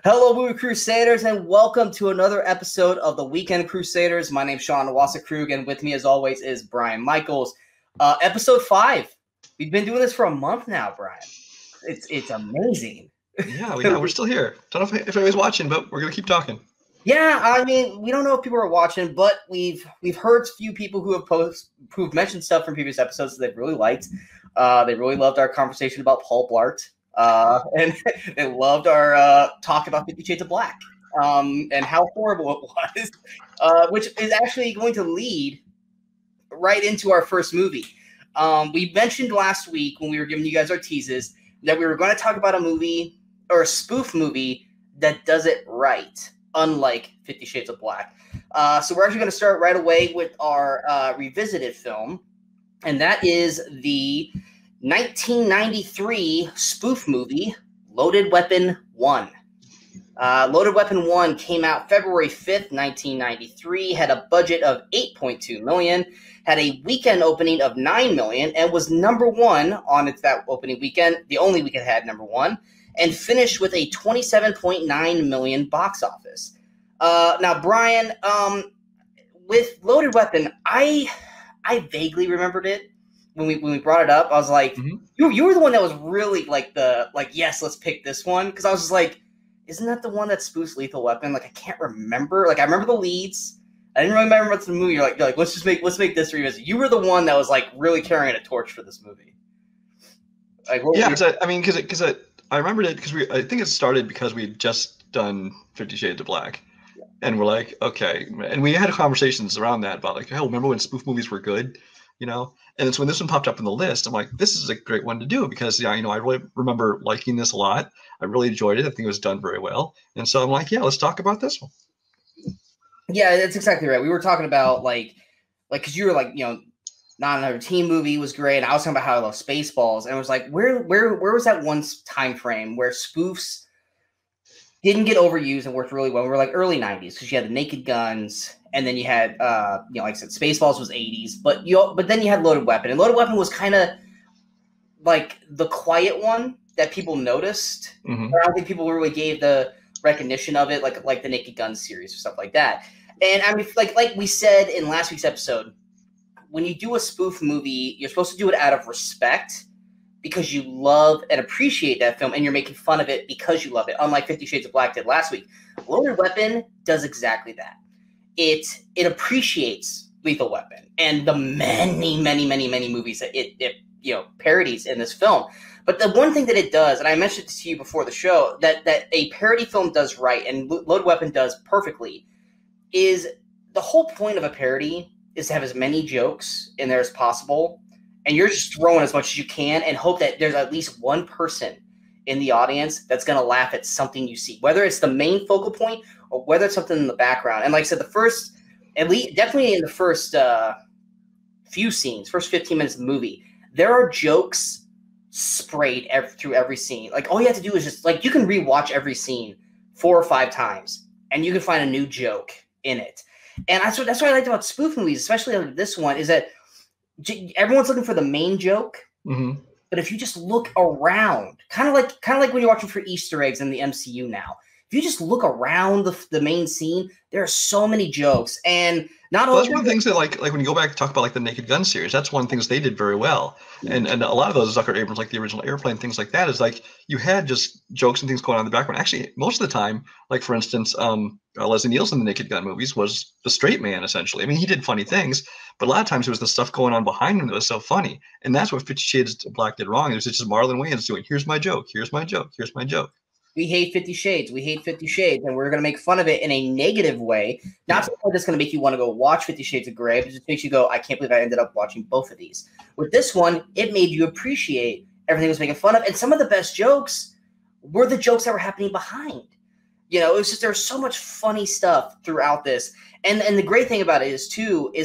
Hello, Movie Crusaders, and welcome to another episode of the Weekend Crusaders. My name's Sean Wasserkrug, and with me, as always, is Brian Michaels. Episode 5. We've been doing this for a month now, Brian. It's amazing. Yeah, we're still here. Don't know if anybody's watching, but we're gonna keep talking. Yeah, I mean, we don't know if people are watching, but we've heard a few people who've mentioned stuff from previous episodes that they've really liked. They really loved our conversation about Paul Blart. And they loved our talk about 50 Shades of Black and how horrible it was, which is actually going to lead right into our first movie. We mentioned last week when we were giving you guys our teases that we were going to talk about a movie or a spoof movie that does it right, unlike 50 Shades of Black. So we're actually going to start right away with our revisited film, and that is the 1993 spoof movie, Loaded Weapon 1. Loaded Weapon 1 came out February 5th, 1993, had a budget of $8.2 million, had a weekend opening of $9 million, and was number one on that opening weekend, the only weekend it had number one, and finished with a $27.9 million box office. Now, Brian, with Loaded Weapon, I vaguely remembered it. When we brought it up, I was like, you were the one that was really yes, let's pick this one. Because I was just like, isn't that the one that spoofs Lethal Weapon? Like, I can't remember. Like, I remember the leads. I didn't really remember what's the movie. You're like, let's make this revisit. You were the one that was like really carrying a torch for this movie. Like, because I remembered it because I think it started because we had just done 50 Shades of Black. Yeah. And we're like, okay. And we had conversations around that about like, oh, remember when spoof movies were good? You know? And it's when this one popped up in the list, I'm like, this is a great one to do because, I really remember liking this a lot. I really enjoyed it. I think it was done very well. And so I'm like, yeah, let's talk about this one. Yeah, that's exactly right. We were talking about because you were like, Not Another Teen Movie was great. And I was talking about how I love Spaceballs. And it was like, where was that one time frame where spoofs didn't get overused and worked really well? We were like early 90s because you had the Naked Guns. And then you had, like I said, Spaceballs was 80s, but then you had Loaded Weapon, and Loaded Weapon was kind of like the quiet one that people noticed. Mm-hmm. I don't think people really gave the recognition of it, like the Naked Gun series or stuff like that. And I mean, like we said in last week's episode, when you do a spoof movie, you're supposed to do it out of respect because you love and appreciate that film, and you're making fun of it because you love it. Unlike 50 Shades of Black did last week, Loaded Weapon does exactly that. It appreciates Lethal Weapon and the many movies that it parodies in this film. But the one thing that it does, and I mentioned it to you before the show, that a parody film does right and Loaded Weapon does perfectly, is the whole point of a parody is to have as many jokes in there as possible, and you're just throwing as much as you can and hope that there's at least one person in the audience that's going to laugh at something you see, whether it's the main focal point or whether it's something in the background. And like I said, definitely in the first few scenes, first 15 minutes of the movie, there are jokes sprayed through every scene. Like, all you have to do is just, like, you can rewatch every scene 4 or 5 times, and you can find a new joke in it. And that's what I liked about spoof movies, especially like this one, is that everyone's looking for the main joke. Mm-hmm. But if you just look around, kind of like when you're watching for Easter eggs in the MCU now, if you just look around the main scene, there are so many jokes. And not only that's one of the things that like when you go back and talk about like the Naked Gun series, that's one of the things they did very well. And a lot of those Zucker Abrams, like the original Airplane, things like that, is like you had just jokes and things going on in the background. Actually, most of the time, like for instance, Leslie Nielsen in the Naked Gun movies was the straight man, essentially. I mean, he did funny things, but a lot of times it was the stuff going on behind him that was so funny. And that's what 50 Shades of Black did wrong. It was just Marlon Wayans doing, here's my joke, here's my joke, here's my joke. We hate 50 Shades. We hate 50 Shades, and we're going to make fun of it in a negative way. Not to the point that's going to make you want to go watch 50 Shades of Grey, but it just makes you go, I can't believe I ended up watching both of these. With this one, it made you appreciate everything it was making fun of, and some of the best jokes were the jokes that were happening behind. It was just, there was so much funny stuff throughout this. And the great thing about it is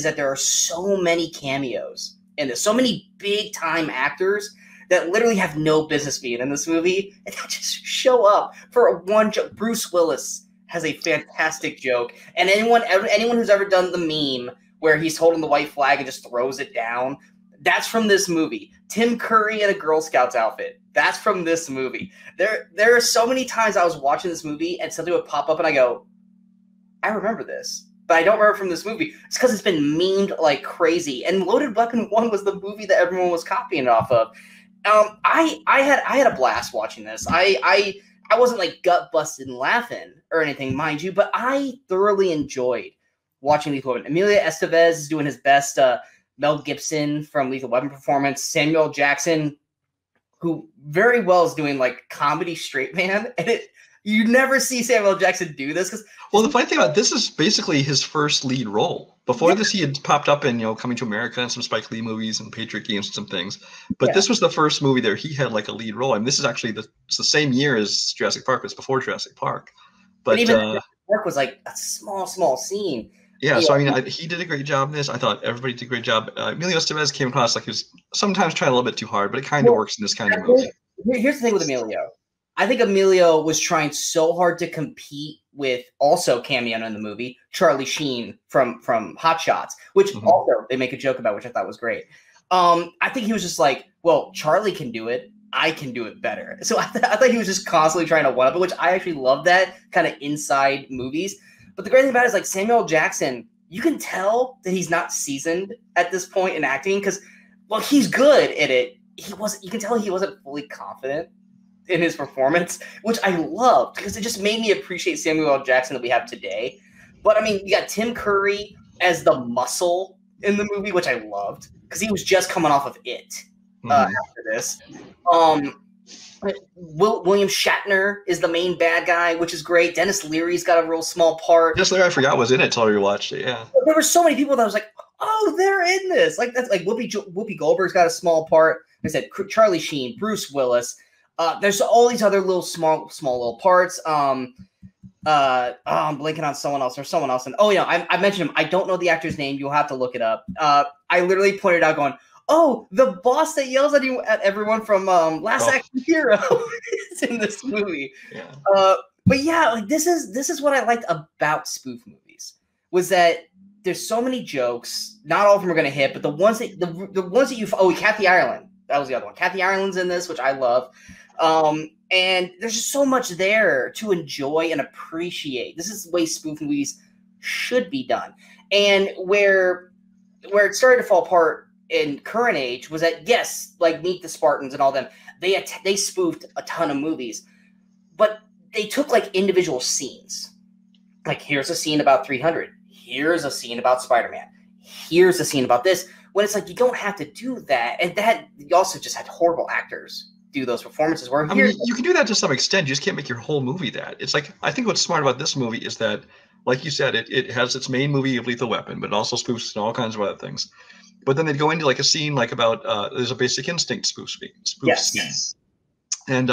that there are so many cameos in this, so many big-time actors that literally have no business being in this movie, and they just show up for one joke. Bruce Willis has a fantastic joke, and anyone who's ever done the meme where he's holding the white flag and just throws it down, That's from this movie. Tim Curry in a Girl Scouts outfit. That's from this movie. There are so many times I was watching this movie and something would pop up and I go, I remember this, but I don't remember from this movie. It's because it's been memed like crazy. And Loaded Weapon 1 was the movie that everyone was copying it off of. I had a blast watching this. I wasn't like gut busted and laughing or anything, mind you, but I thoroughly enjoyed watching Lethal Weapon. Emilio Estevez is doing his best Mel Gibson from Lethal Weapon performance. Samuel Jackson, who very well is doing like comedy straight man, and you never see Samuel Jackson do this because. Well, the funny thing about this is basically his first lead role. Before this, he had popped up in Coming to America and some Spike Lee movies and Patriot Games and some things. But this was the first movie there he had like a lead role. I mean, this is actually it's the same year as Jurassic Park, but it's before Jurassic Park. But even Jurassic Park was like a small scene. Yeah, so I mean, he did a great job in this. I thought everybody did a great job. Emilio Estevez came across like he was sometimes trying a little bit too hard, but it kind of works in this kind of movie. Here's the thing with Emilio. I think Emilio was trying so hard to compete with also cameo in the movie, Charlie Sheen from Hot Shots, which also they make a joke about, which I thought was great. I think he was just like, well, Charlie can do it. I can do it better. So I thought he was just constantly trying to one-up it, which I actually love that kind of inside movies. But the great thing about it is like Samuel Jackson, you can tell that he's not seasoned at this point in acting because, well, he's good at it. You can tell he wasn't fully confident in his performance, which I loved because it just made me appreciate Samuel L. Jackson that we have today. But I mean, you got Tim Curry as the muscle in the movie, which I loved because he was just coming off of it after this. William Shatner is the main bad guy, which is great. Dennis Leary's got a real small part. Dennis Leary, I forgot was in it till I rewatched it. Yeah, there were so many people that I was like, oh, they're in this. Like that's like Whoopi Goldberg's got a small part. Like I said Charlie Sheen, Bruce Willis. There's all these other little small little parts. I'm blanking on someone else. There's someone else. And I mentioned him. I don't know the actor's name. You'll have to look it up. I literally pointed out going, oh, the boss that yells at everyone from Last Action Hero is in this movie. Yeah. But yeah, like this is what I liked about spoof movies was that there's so many jokes. Not all of them are going to hit, but the ones that Kathy Ireland. That was the other one. Kathy Ireland's in this, which I love. And there's just so much there to enjoy and appreciate. This is the way spoof movies should be done. And where it started to fall apart in current age was that, yes, like Meet the Spartans and all them, they spoofed a ton of movies, but they took like individual scenes. Like here's a scene about 300. Here's a scene about Spider-Man. Here's a scene about this. When it's like you don't have to do that, and that you also just had horrible actors do those performances. Where you can do that to some extent. You just can't make your whole movie that. It's like I think what's smart about this movie is that, like you said, it has its main movie of Lethal Weapon, but it also spoofs and all kinds of other things. But then they'd go into like a scene like about there's a Basic Instinct spoof scene. Yes. And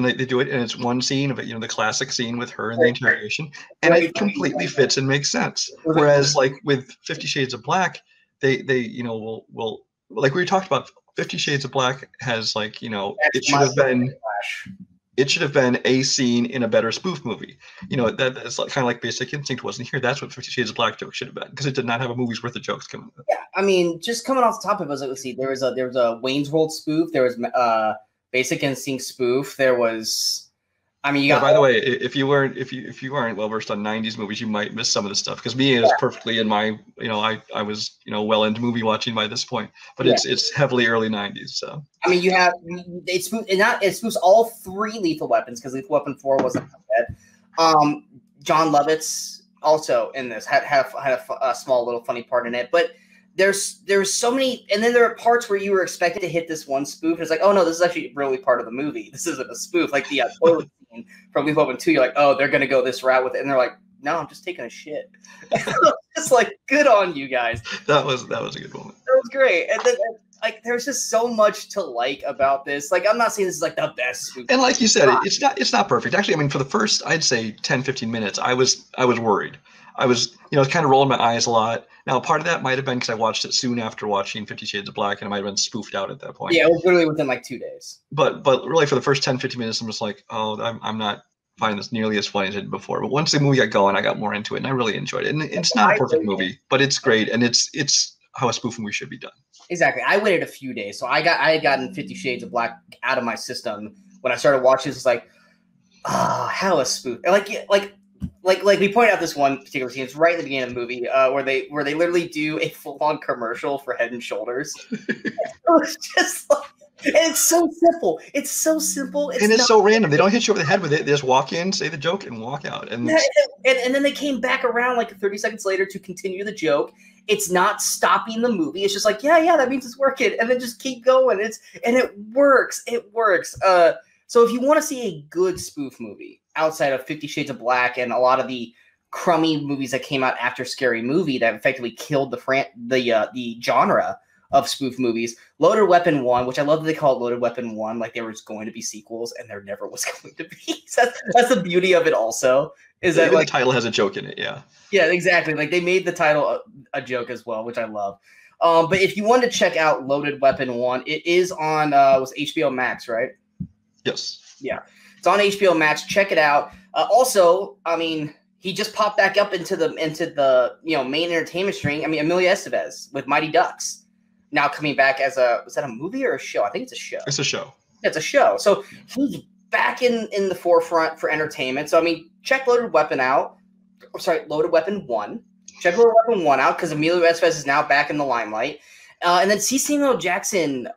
they do it, and it's one scene of it, the classic scene with her in the interrogation, and it completely fits and makes sense. Whereas like with 50 Shades of Black, they will like we talked about, 50 Shades of Black has like it should have been a scene in a better spoof movie. That's kind of like Basic Instinct wasn't here. That's what 50 Shades of Black joke should have been, because it did not have a movie's worth of jokes coming with it. Yeah, I mean, just coming off the top of it, let's see, there was a Wayne's World spoof. There was Basic Instinct spoof. There was. I mean, by the way, if you aren't well versed on 90s movies, you might miss some of the stuff, because me is perfectly in my, I was, well into movie watching by this point, but it's heavily early 90s. So I mean, you have it spoofs all three Lethal Weapons, because Lethal Weapon 4 wasn't bad. John Lovitz also in this had a small little funny part in it, but there's so many, and then there are parts where you were expected to hit this one spoof, and it's like, oh no, this is actually really part of the movie. This isn't a spoof, like the toilet scene from Lethal Weapon 2. You're like, oh, they're gonna go this route with it, and they're like, no, I'm just taking a shit. It's like, good on you guys. That was a good moment. That was great. And then like there's just so much to like about this. Like I'm not saying this is like the best spoof. And like you said, it's not perfect. Actually, I mean, for the first, I'd say 10-15 minutes, I was worried. I was, kind of rolling my eyes a lot. Now, part of that might have been because I watched it soon after watching 50 Shades of Black, and it might have been spoofed out at that point. Yeah, it was literally within like 2 days. But really, for the first 10-15 minutes, I'm just like, oh, I'm not finding this nearly as funny as I did before. But once the movie got going, I got more into it, and I really enjoyed it. And it's not a perfect movie, but it's great, and it's how a spoof movie should be done. Exactly. I waited a few days, so I had gotten 50 Shades of Black out of my system when I started watching. It's like, how a spoof, like we pointed out this one particular scene. It's right in the beginning of the movie, where they literally do a full-on commercial for Head and Shoulders. It's just like, and it's so simple. It's so simple. It's so random. They don't hit you over the head with it. They just walk in, say the joke, and walk out. And then they came back around like 30 seconds later to continue the joke. It's not stopping the movie. It's just like, yeah, that means it's working, and then just keep going. It works. It works. So if you want to see a good spoof movie outside of 50 Shades of Black and a lot of the crummy movies that came out after Scary Movie that effectively killed the genre of spoof movies, Loaded Weapon 1, which I love that they call it Loaded Weapon 1, like there was going to be sequels, and there never was going to be. So that's the beauty of it also. Is that the title has a joke in it, yeah. Yeah, exactly. Like they made the title a joke as well, which I love. But if you want to check out Loaded Weapon 1, it is on was HBO Max, right? Yes. Yeah. It's on HBO Max. Check it out. Also, I mean, he just popped back up into the main entertainment string. I mean, Emilio Estevez with Mighty Ducks. Now coming back as was that a movie or a show? I think it's a show. It's a show. Yeah, it's a show. So he's back in the forefront for entertainment. So, I mean, check Loaded Weapon out. Loaded Weapon 1. Check Loaded Weapon 1 out because Emilio Estevez is now back in the limelight. And then see Samuel Jackson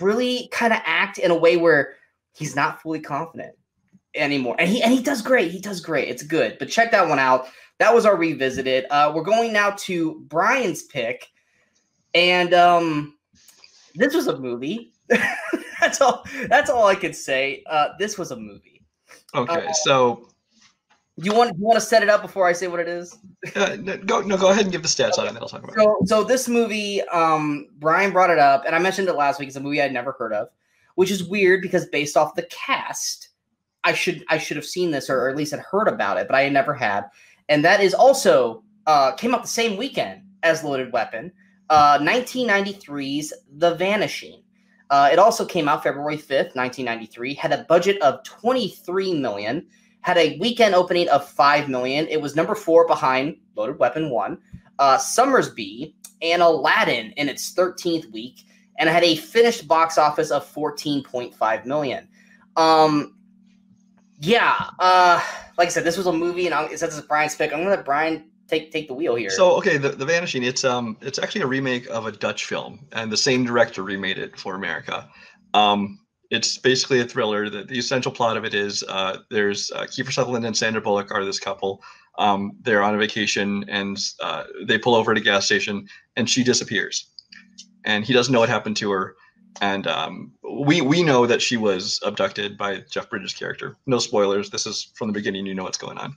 really kind of act in a way where he's not fully confident anymore. And he does great. He does great. It's good. But check that one out. That was our Revisited. We're going now to Brian's pick. And this was a movie. That's all I could say. This was a movie. Okay, so you want to set it up before I say what it is? Go ahead and give the stats on it, and then I'll talk about it. So this movie, Brian brought it up, and I mentioned it last week. It's a movie I'd never heard of, which is weird because based off the cast, I should have seen this or at least had heard about it, but I never had. And that is also came out the same weekend as Loaded Weapon. 1993's The Vanishing. It also came out February 5th, 1993, had a budget of $23 million, had a weekend opening of $5 million. It was number 4 behind Loaded Weapon 1, Summersby, and Aladdin in its 13th week, and it had a finished box office of $14.5 million. Like I said, this was a movie, and it says it's Brian's pick. I'm going to let Brian take the wheel here. So, okay, the Vanishing, it's actually a remake of a Dutch film, and the same director remade it for America. It's basically a thriller. The essential plot of it is there's Kiefer Sutherland and Sandra Bullock are this couple. They're on a vacation, and they pull over at a gas station, and she disappears. And he doesn't know what happened to her. And we know that she was abducted by Jeff Bridges' character. No spoilers. This is from the beginning. You know what's going on.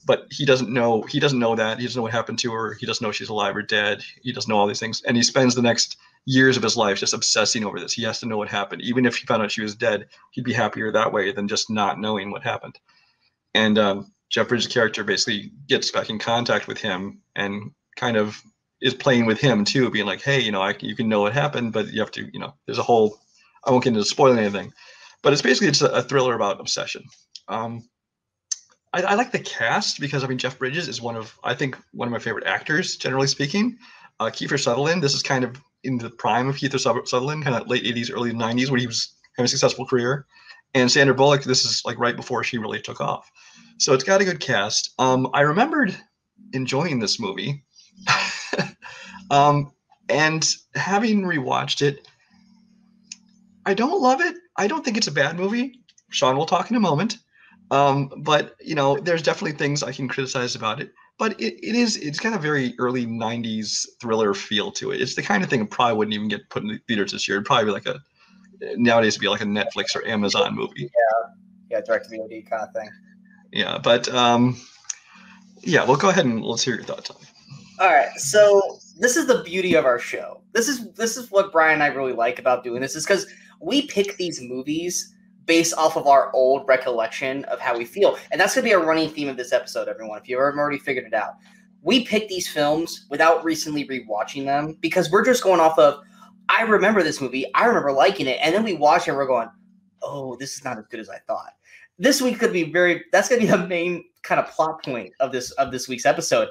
But he doesn't know that. He doesn't know what happened to her. He doesn't know if she's alive or dead. He doesn't know all these things. And he spends the next years of his life just obsessing over this. He has to know what happened. Even if he found out she was dead, he'd be happier that way than just not knowing what happened. And Jeff Bridges' character basically gets back in contact with him and kind of is playing with him too, being like, hey, you can know what happened, but you have to, there's a whole, I won't get into spoiling anything, but it's a thriller about obsession. I like the cast because Jeff Bridges is one of my favorite actors, generally speaking. Kiefer Sutherland, this is kind of in the prime of Kiefer Sutherland, kind of late 80s, early 90s, when he was having a successful career. And Sandra Bullock, this is like right before she really took off. So it's got a good cast. I remembered enjoying this movie. And having rewatched it, I don't love it. I don't think it's a bad movie. Sean will talk in a moment. But there's definitely things I can criticize about it. But it's kind of very early 90s thriller feel to it. It's the kind of thing that probably wouldn't even get put in the theaters this year. It'd probably be nowadays it'd be like a Netflix or Amazon movie. Yeah, direct to VOD kind of thing. Yeah, but we'll go ahead and let's hear your thoughts on it. All right, so this is the beauty of our show. This is what Brian and I really like about doing this, is because we pick these movies based off of our old recollection of how we feel. And that's going to be a running theme of this episode, everyone, if you haven't already figured it out. We pick these films without recently rewatching them because we're just going off of, I remember this movie, I remember liking it, and then we watch it and we're going, oh, this is not as good as I thought. This week could be that's going to be the main kind of plot point of this week's episode.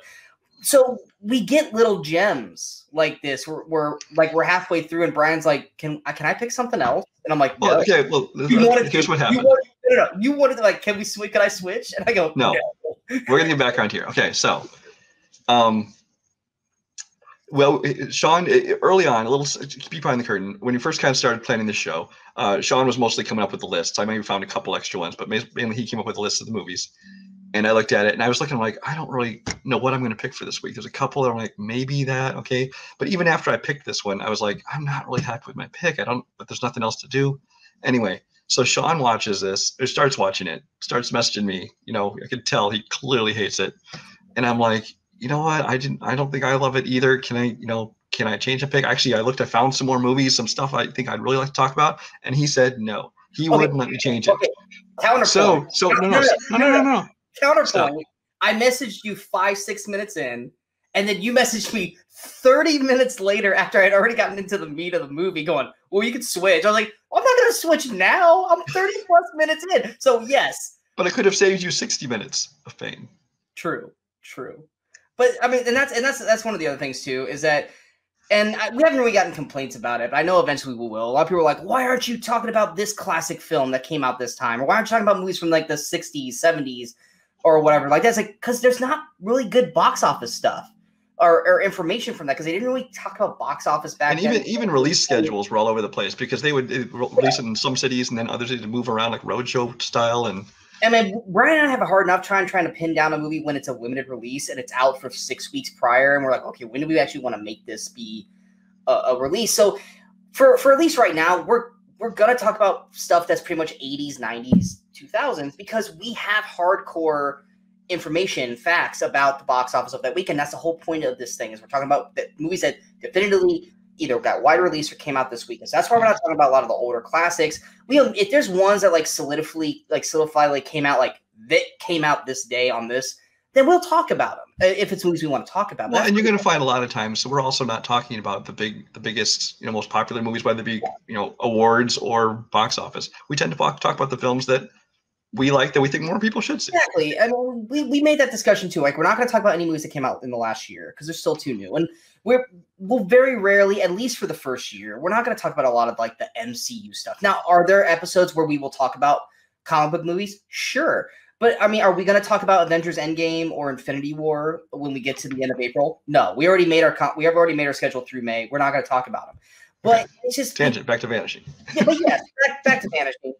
So we get little gems like this. We're halfway through, and Brian's like, "Can I pick something else?" And I'm like, "No." Well, okay. Well, here's what happened. You wanted to, like, can we switch? Can I switch? And I go, No. "No." We're gonna get background here. Okay, so, well, Sean, early on, a little keep behind the curtain. When you first kind of started planning the show, Sean was mostly coming up with the lists. I maybe found a couple extra ones, but mainly he came up with a list of the movies. And I looked at it, and I was looking like, I don't really know what I'm going to pick for this week. There's a couple that I'm like, maybe that, okay. But even after I picked this one, I was like, I'm not really happy with my pick. But there's nothing else to do. Anyway, so Sean watches this, or starts watching it, starts messaging me. You know, I could tell he clearly hates it. And I'm like, you know what? I don't think I love it either. Can I change a pick? Actually, I found some more movies, some stuff I think I'd really like to talk about. And he said no. He wouldn't let me change it. Okay. Counterpoint. So no. Counterpoint. Stop. I messaged you 5-6 minutes in, and then you messaged me 30 minutes later after I'd already gotten into the meat of the movie going, well, you could switch. I was like, well, I'm not going to switch now. I'm 30 plus minutes in. So yes. But I could have saved you 60 minutes of pain. True. But I mean, and that's one of the other things too, is that, and we haven't really gotten complaints about it, but I know eventually we will. A lot of people are like, why aren't you talking about this classic film that came out this time? Or why aren't you talking about movies from like the 60s, 70s, or whatever? Like, that's like, because there's not really good box office stuff or information from that, because they didn't really talk about box office back then. And even release schedules were all over the place, because they would release it in some cities and then others had to move around like roadshow style. And I mean, Brian and I have a hard enough trying to pin down a movie when it's a limited release and it's out for 6 weeks prior, and we're like, okay, when do we actually want to make this be a release? So for at least right now, we're gonna talk about stuff that's pretty much 80s, 90s, 2000s, because we have hardcore information, facts about the box office of that week, and that's the whole point of this thing, is we're talking about the movies that definitively either got wide release or came out this week. And so that's why we're not talking about a lot of the older classics. If there's ones that like solidify like came out this day on this, then we'll talk about them if it's movies we want to talk about. Well, and you're going to find a lot of times, so we're also not talking about the biggest, most popular movies, whether it be awards or box office. We tend to talk about the films that we like, that we think more people should see. Exactly. I mean, we made that discussion too. Like, we're not going to talk about any movies that came out in the last year because they're still too new. And we'll very rarely, at least for the first year, we're not going to talk about a lot of like the MCU stuff. Now, are there episodes where we will talk about comic book movies? Sure. But I mean, are we going to talk about Avengers Endgame or Infinity War when we get to the end of April? No, we have already made our schedule through May. We're not going to talk about them. But it's just tangent back to Vanishing. Yeah, but yes, back to Vanishing.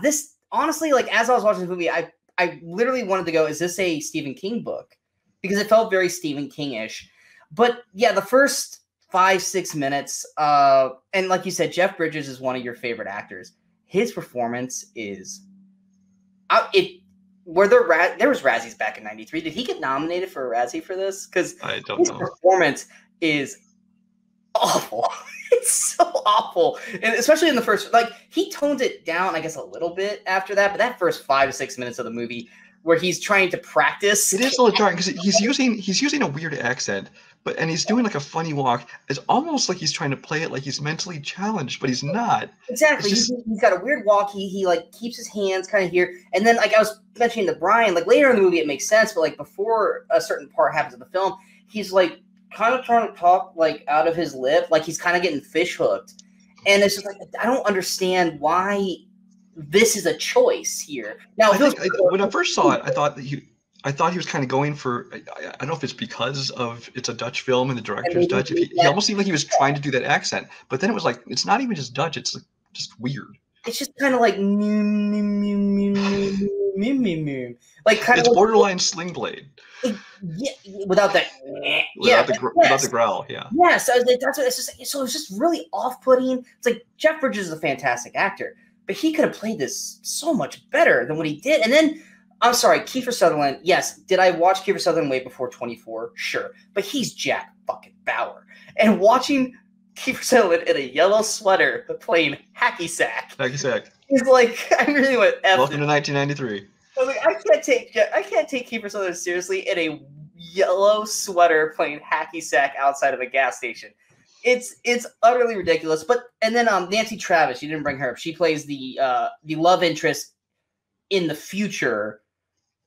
This honestly, like, as I was watching the movie, I literally wanted to go, is this a Stephen King book? Because it felt very Stephen King-ish. But yeah, the first 5-6 minutes, and like you said, Jeff Bridges is one of your favorite actors. His performance is there was Razzies back in '93. Did he get nominated for a Razzie for this? Because I don't know. His performance is awful. It's so awful, and especially in the first, like, he toned it down, I guess, a little bit after that. But that first 5 to 6 minutes of the movie, where he's trying to practice, it is a little jarring because he's using a weird accent, and he's doing like a funny walk. It's almost like he's trying to play it like he's mentally challenged, but he's not. Exactly. He's got a weird walk. He like keeps his hands kind of here, and then, like I was mentioning to Brian, like later in the movie it makes sense, but like before a certain part happens in the film, he's like kind of trying to talk like out of his lip, like he's kind of getting fish hooked, and it's just like, I don't understand why this is a choice here. Now, when I first saw it, I thought he was kind of going for, I don't know if it's because of it's a Dutch film and the director's Dutch. He almost seemed like he was trying to do that accent, but then it was like, it's not even just Dutch, it's like just weird. It's just kind of like like kind it's of borderline like, Sling Blade. Without that, without the growl, yeah. Yeah, so that's what it's just. So it's just really off-putting. It's like Jeff Bridges is a fantastic actor, but he could have played this so much better than what he did. And then, I'm sorry, Kiefer Sutherland. Yes, did I watch Kiefer Sutherland way before 24? Sure, but he's Jack fucking Bauer, and watching Kiefer Sutherland in a yellow sweater playing hacky sack. He's like, I really went. Welcome to 1993. I was like, I can't take Kiefer Sutherland seriously in a yellow sweater playing hacky sack outside of a gas station. It's utterly ridiculous. And then Nancy Travis, you didn't bring her up. She plays the love interest in the future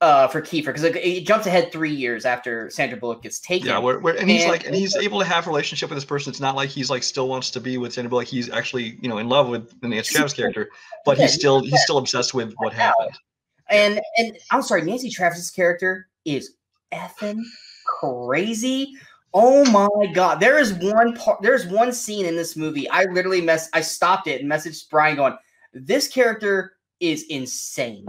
for Kiefer, because it jumps ahead 3 years after Sandra Bullock gets taken. Yeah, and he's able to have a relationship with this person. It's not like he's like still wants to be with Sandra Bullock. He's actually in love with the Nancy Travis character, but he's still obsessed with what happened. And I'm sorry, Nancy Travis's character is effing crazy. Oh my god! There's one scene in this movie. I literally I stopped it and messaged Brian going, "This character is insane.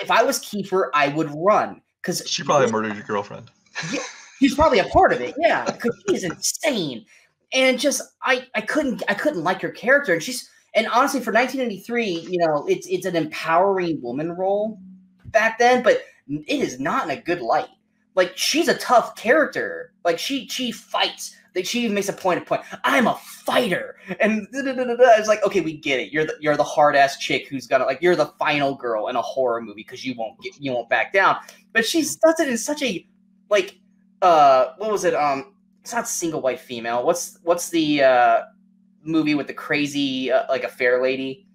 If I was Kiefer, I would run because she probably murdered your girlfriend." Yeah, he's probably a part of it. Yeah, because he is insane. And just I couldn't like her character, and honestly for 1993, it's an empowering woman role back then, but it is not in a good light. Like, she's a tough character. Like, she fights. Like, she makes a point. I'm a fighter, and it's like, okay, we get it. You're the hard ass chick who's gonna, like, you're the final girl in a horror movie because you won't back down. But she does it in such a, like, what was it? It's not Single White Female. What's the movie with the crazy like affair lady?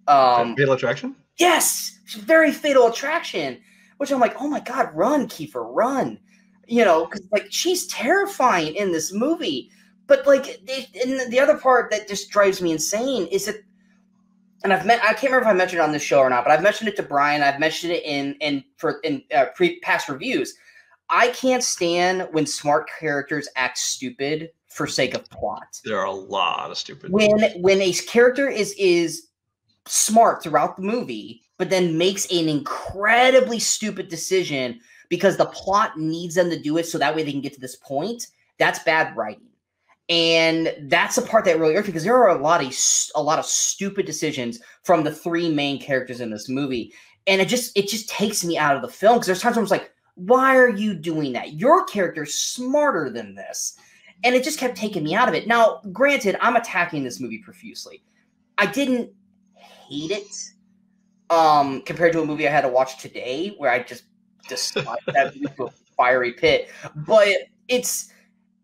Fatal Attraction. Yes, very Fatal Attraction. Which I'm like, oh my god, run, Kiefer, run. Because like she's terrifying in this movie. But like, and the other part that just drives me insane is that, and I can't remember if I mentioned it on this show or not, but I've mentioned it to Brian. I've mentioned it in past reviews. I can't stand when smart characters act stupid for sake of plot. There are a lot of stupid. When a character is smart throughout the movie, but then makes an incredibly stupid decision because the plot needs them to do it so that way they can get to this point, that's bad writing. And that's the part that really irks me, because there are a lot of stupid decisions from the three main characters in this movie. And it just takes me out of the film, because there's times where I'm just like, why are you doing that? Your character's smarter than this. And it just kept taking me out of it. Now, granted, I'm attacking this movie profusely. I didn't hate it compared to a movie I had to watch today where I just despise that movie to a fiery pit. But it's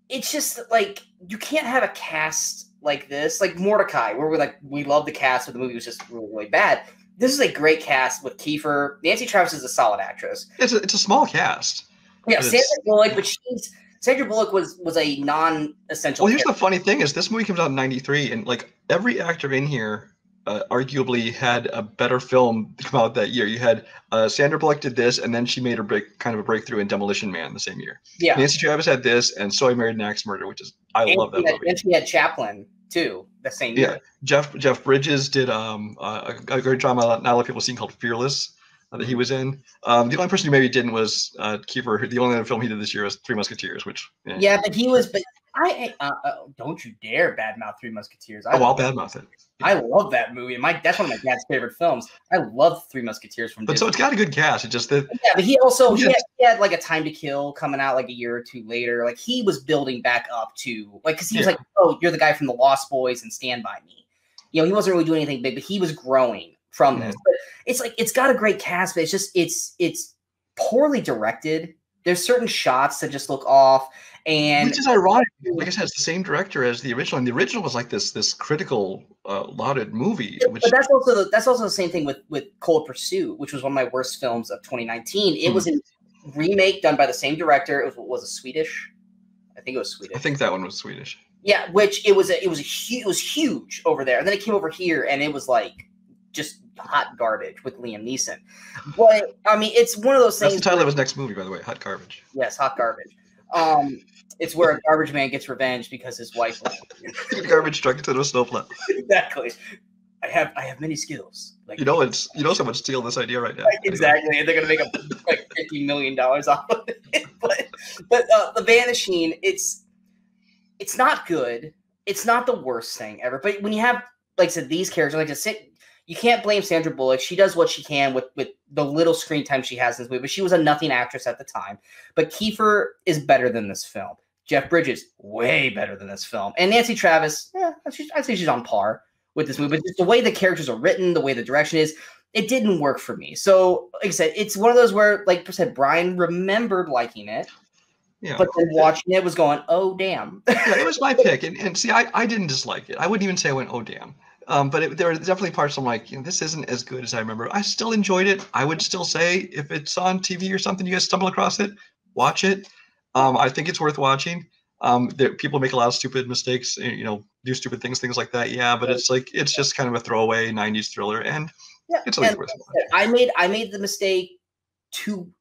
just like, you can't have a cast like this, like Mordecai, where we love the cast, but the movie was just really, really bad. This is a great cast with Kiefer. Nancy Travis is a solid actress. It's a small cast. Yeah, Sandra Bullock, but Sandra Bullock was a non-essential. Well, here's the funny thing: is this movie comes out in '93, and like every actor in here, arguably had a better film come out that year. You had Sandra Bullock did this, and then she made her kind of a breakthrough in Demolition Man the same year. Yeah, Nancy Travis had this, and So I Married an Axe Murderer, which is I love that movie. And she had Chaplin too the same year. Yeah, Jeff Bridges did a great drama not a lot of people have seen called Fearless that he was in. The only person who maybe didn't was Kiefer. The only other film he did this year was Three Musketeers, which but he was. But I don't you dare badmouth Three Musketeers. I'll badmouth it. I love that movie. That's one of my dad's favorite films. I love Three Musketeers from Disney. So it's got a good cast. It's just that. Yeah, but he had like A Time to Kill coming out like a year or two later. Like, he was building back up to, like, because he was like, oh, you're the guy from The Lost Boys and Stand By Me. He wasn't really doing anything big, but he was growing from this. But it's like, it's got a great cast, but it's just it's poorly directed. There's certain shots that just look off. And which is ironic. Like I said, it's the same director as the original, and the original was like this critical, lauded movie. But that's also the same thing with Cold Pursuit, which was one of my worst films of 2019. It was a remake done by the same director. It was Swedish. I think it was Swedish. I think that one was Swedish. Yeah, which it was huge over there, and then it came over here, and it was like just hot garbage with Liam Neeson. But I mean, it's one of those things. That's the title of his next movie, by the way, Hot Garbage. Yes, Hot Garbage. It's where a garbage man gets revenge because his wife left. Garbage truck into a snowplow. Exactly. I have many skills. Like, someone's stealing this idea right now. Exactly, and they're gonna make like $50 million off of it. But The Vanishing, it's not good. It's not the worst thing ever. But when you have, like I said, these characters, you can't blame Sandra Bullock. She does what she can with the little screen time she has in this movie, but she was a nothing actress at the time. But Kiefer is better than this film. Jeff Bridges, way better than this film. And Nancy Travis, I'd say she's on par with this movie. But just the way the characters are written, the way the direction is, it didn't work for me. So, like I said, it's one of those where, like I said, Brian remembered liking it. Yeah. But then watching it was going, oh, damn. Yeah, it was my pick. And see, I didn't dislike it. I wouldn't even say I went, oh, damn. But there are definitely parts I'm like, this isn't as good as I remember. I still enjoyed it. I would still say if it's on TV or something, you guys stumble across it, watch it. I think it's worth watching. People make a lot of stupid mistakes, do stupid things like that. Yeah, but it's just kind of a throwaway '90s thriller, and Yeah, it's at least worth watching. I made the mistake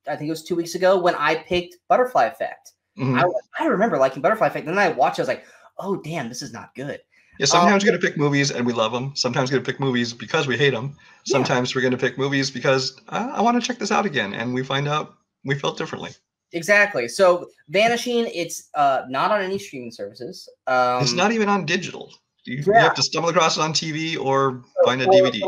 I think it was 2 weeks ago when I picked Butterfly Effect. Mm-hmm. I remember liking Butterfly Effect, and then I watched it, I was like, oh damn, this is not good. Yeah, sometimes we're going to pick movies and we love them. Sometimes we're going to pick movies because we hate them. Sometimes we're going to pick movies because I want to check this out again, and we find out we felt differently. Exactly. So Vanishing, it's not on any streaming services. It's not even on digital. You have to stumble across it on TV or find a DVD.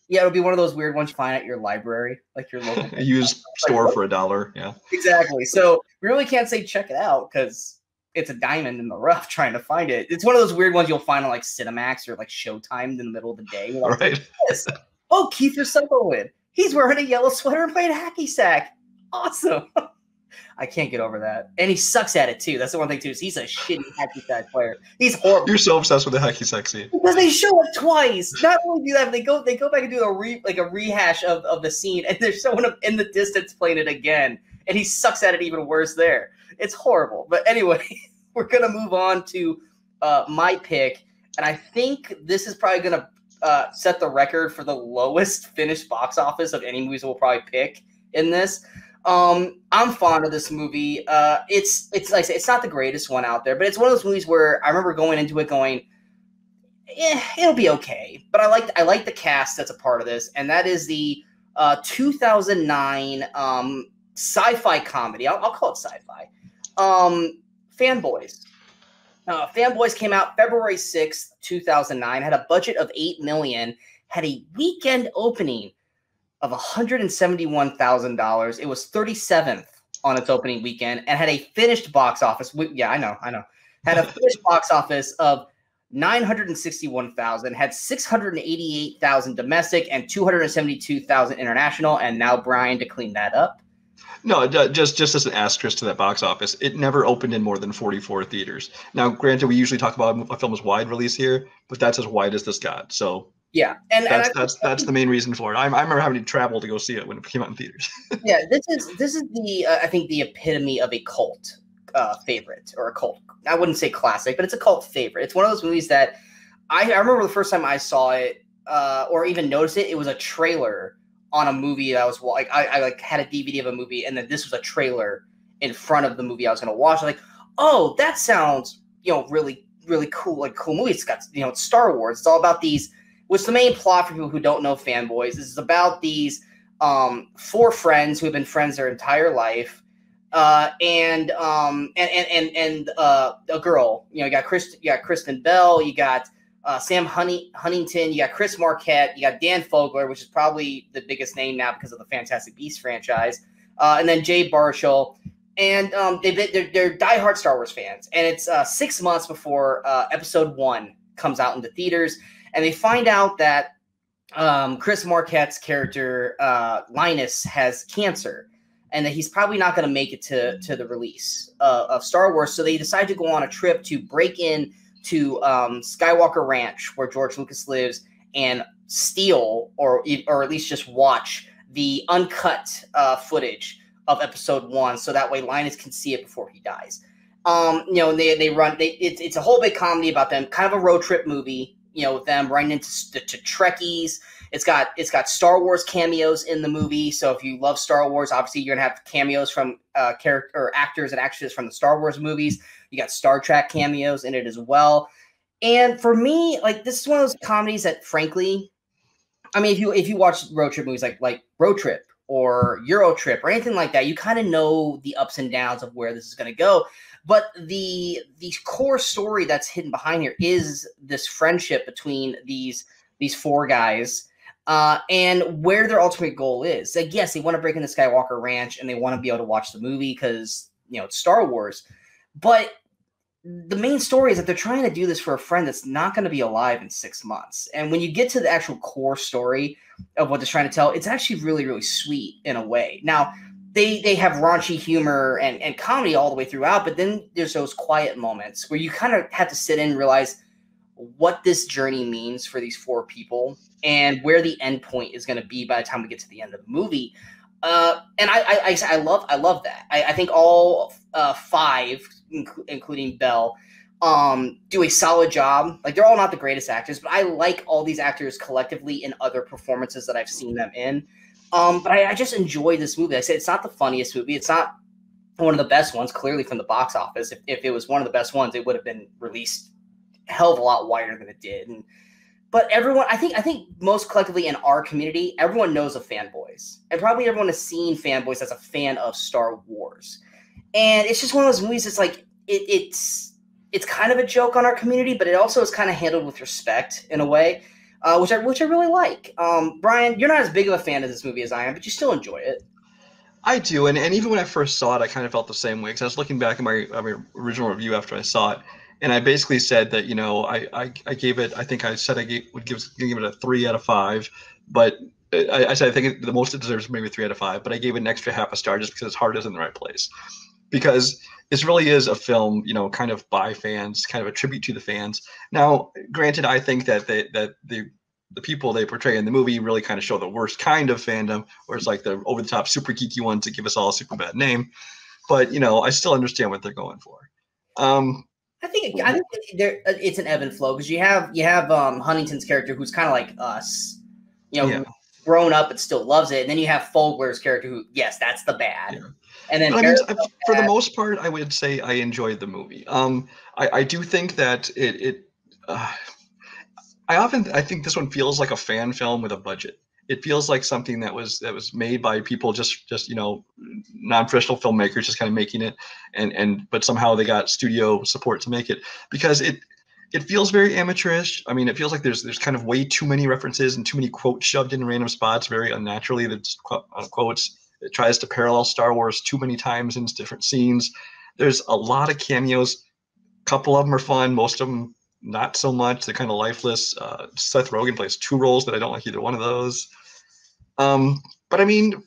Yeah, it'll be one of those weird ones you find at your library, like your local used store for $1. Yeah, exactly. So we really can't say check it out because it's a diamond in the rough trying to find it. It's one of those weird ones you'll find on like Cinemax or like Showtime in the middle of the day. Like, right. Oh, Kiefer Sutherland. He's wearing a yellow sweater and playing hacky sack. Awesome. I can't get over that. And he sucks at it too. That's the one thing too. Is he's a shitty hacky sack player. He's horrible. You're so obsessed with the hacky sack scene. Because they show it twice. Not only do that, but they go back and do a rehash of the scene, and there's someone in the distance playing it again, and he sucks at it even worse there. It's horrible. But anyway, we're gonna move on to my pick, and I think this is probably gonna set the record for the lowest finished box office of any movies we'll probably pick in this. I'm fond of this movie. It's like I say, it's not the greatest one out there, but it's one of those movies where I remember going into it going, it'll be okay. But I like the cast that's a part of this, and that is the 2009 sci-fi comedy. I'll call it sci-fi. Fanboys. Fanboys came out February 6th, 2009. Had a budget of $8 million. Had a weekend opening of $171,000. It was 37th on its opening weekend and had a finished box office. Yeah, I know. Had a finished box office of $961,000. Had 688,000 domestic and 272,000 international. And now Brian to clean that up. No, just as an asterisk to that box office, it never opened in more than 44 theaters. Now, granted, we usually talk about a film's wide release here, but that's as wide as this got. So. Yeah, and that's the main reason for it. I remember having to travel to go see it when it came out in theaters. Yeah, this is the I think the epitome of a cult favorite, or a cult. I wouldn't say classic, but it's a cult favorite. It's one of those movies that I remember the first time I saw it or even noticed it. It was a trailer on a movie that I was like I like had a DVD of a movie, and then this was a trailer in front of the movie I was going to watch. I'm like, oh, that sounds really cool, like cool movie. It's got it's Star Wars. It's all about these. What's the main plot for people who don't know Fanboys? This is about these 4 friends who have been friends their entire life, and a girl. You got Kristen Bell, you got Sam Huntington, you got Chris Marquette, you got Dan Fogler, which is probably the biggest name now because of the Fantastic Beasts franchise, and then Jay Baruchel. And they're diehard Star Wars fans, and it's 6 months before Episode 1 comes out into theaters. And they find out that Chris Marquette's character, Linus, has cancer, and that he's probably not going to make it to the release of Star Wars. So they decide to go on a trip to break in to Skywalker Ranch, where George Lucas lives, and steal or at least just watch the uncut footage of Episode 1, so that way Linus can see it before he dies. They run. It's a whole big comedy about them, kind of a road trip movie. With them running into Trekkies. It's got Star Wars cameos in the movie. So if you love Star Wars, obviously you're gonna have cameos from character or actors and actresses from the Star Wars movies. You got Star Trek cameos in it as well. And for me, like, this is one of those comedies that, frankly, I mean, if you watch road trip movies like Road Trip or Euro Trip or anything like that, you kind of know the ups and downs of where this is going to go. But the core story that's hidden behind here is this friendship between these 4 guys and where their ultimate goal is. Like, yes, they want to break into Skywalker Ranch and they want to be able to watch the movie because, it's Star Wars. But the main story is that they're trying to do this for a friend that's not going to be alive in 6 months. And when you get to the actual core story of what they're trying to tell, it's actually really, really sweet in a way. Now, They have raunchy humor and comedy all the way throughout, but then there's those quiet moments where you kind of have to sit in and realize, what this journey means for these 4 people and where the end point is going to be by the time we get to the end of the movie. And I love that. I think all 5, including Belle, do a solid job. Like, they're all not the greatest actors, but I like all these actors collectively in other performances that I've seen them in. But I just enjoy this movie. I said it's not the funniest movie. It's not one of the best ones, clearly, from the box office. If it was one of the best ones, it would have been released a hell of a lot wider than it did. But everyone, I think most collectively in our community, everyone knows of Fanboys. And probably everyone has seen Fanboys as a fan of Star Wars. And it's just one of those movies that's like, it's kind of a joke on our community, but it also is kind of handled with respect in a way, which I really like. Brian, you're not as big of a fan of this movie as I am, but you still enjoy it. I do, and even when I first saw it, I kind of felt the same way, because I was looking back at my original review after I saw it, and I basically said that, you know, I gave it, I think I said would give it a 3 out of 5, but I said I think the most it deserves maybe 3 out of 5, but I gave it an extra half a star just because its heart is in the right place, because this really is a film, you know, kind of by fans, kind of a tribute to the fans. Now, granted, I think that the people they portray in the movie really kind of show the worst kind of fandom, where it's like the over-the-top super geeky ones that give us all a super bad name. But, you know, I still understand what they're going for. I think it's an ebb and flow, because you have Huntington's character, who's kind of like us, you know, grown up but still loves it, and then you have Fogler's character, who, yes, that's the bad. Yeah. And then, for the most part, I would say I enjoyed the movie. I do think that I think this one feels like a fan film with a budget. It feels like something that was made by people just you know, non-professional filmmakers just kind of making it, but somehow they got studio support to make it, because it feels very amateurish. I mean, it feels like there's kind of way too many references and too many quotes shoved in random spots very unnaturally. That's quotes. It tries to parallel Star Wars too many times in different scenes. There's a lot of cameos. A couple of them are fun. Most of them not so much. They're kind of lifeless. Seth Rogen plays 2 roles, but I don't like either one of those. But I mean,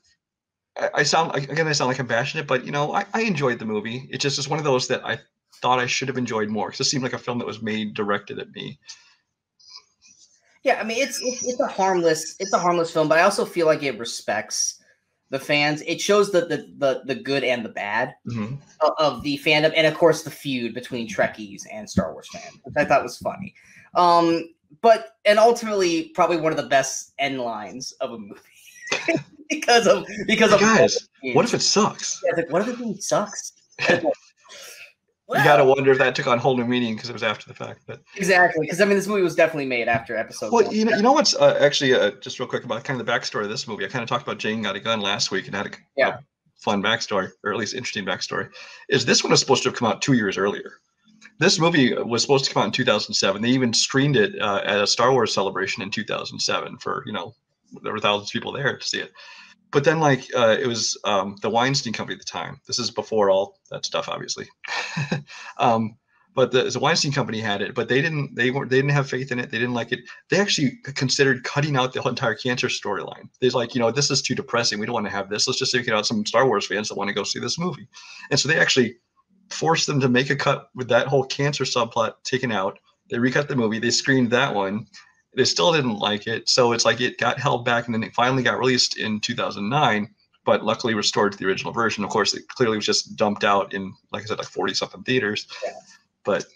I sound like I'm passionate, but, you know, I enjoyed the movie. It just is one of those that I thought I should have enjoyed more, because it seemed like a film that was directed at me. Yeah, I mean, it's a harmless film, but I also feel like it respects the fans. It shows the good and the bad of the fandom, and of course the feud between Trekkies and Star Wars fans, which I thought was funny. But ultimately probably one of the best end lines of a movie. because of guys, what if it sucks? Yeah, like, what if it really sucks? You gotta wonder if that took on whole new meaning because it was after the fact. But exactly, because I mean, this movie was definitely made after episode 1. You know what's actually just real quick about kind of the backstory of this movie. I kind of talked about Jane Got a Gun last week and had a fun backstory, or at least interesting backstory. Is this one was supposed to have come out 2 years earlier? This movie was supposed to come out in 2007. They even screened it at a Star Wars celebration in 2007 for, you know, there were thousands of people there to see it. But then, like, it was the Weinstein Company at the time. This is before all that stuff, obviously. But the Weinstein Company had it, but they didn't have faith in it. They didn't like it. They actually considered cutting out the whole entire cancer storyline. They're like, you know, this is too depressing. We don't want to have this. Let's just take it out some Star Wars fans that want to go see this movie. And so they actually forced them to make a cut with that whole cancer subplot taken out. They recut the movie. They screened that one. They still didn't like it. So it's like it got held back, and then it finally got released in 2009, but luckily restored to the original version. Of course, it clearly was just dumped out in, like I said, like 40-something theaters. Yeah. But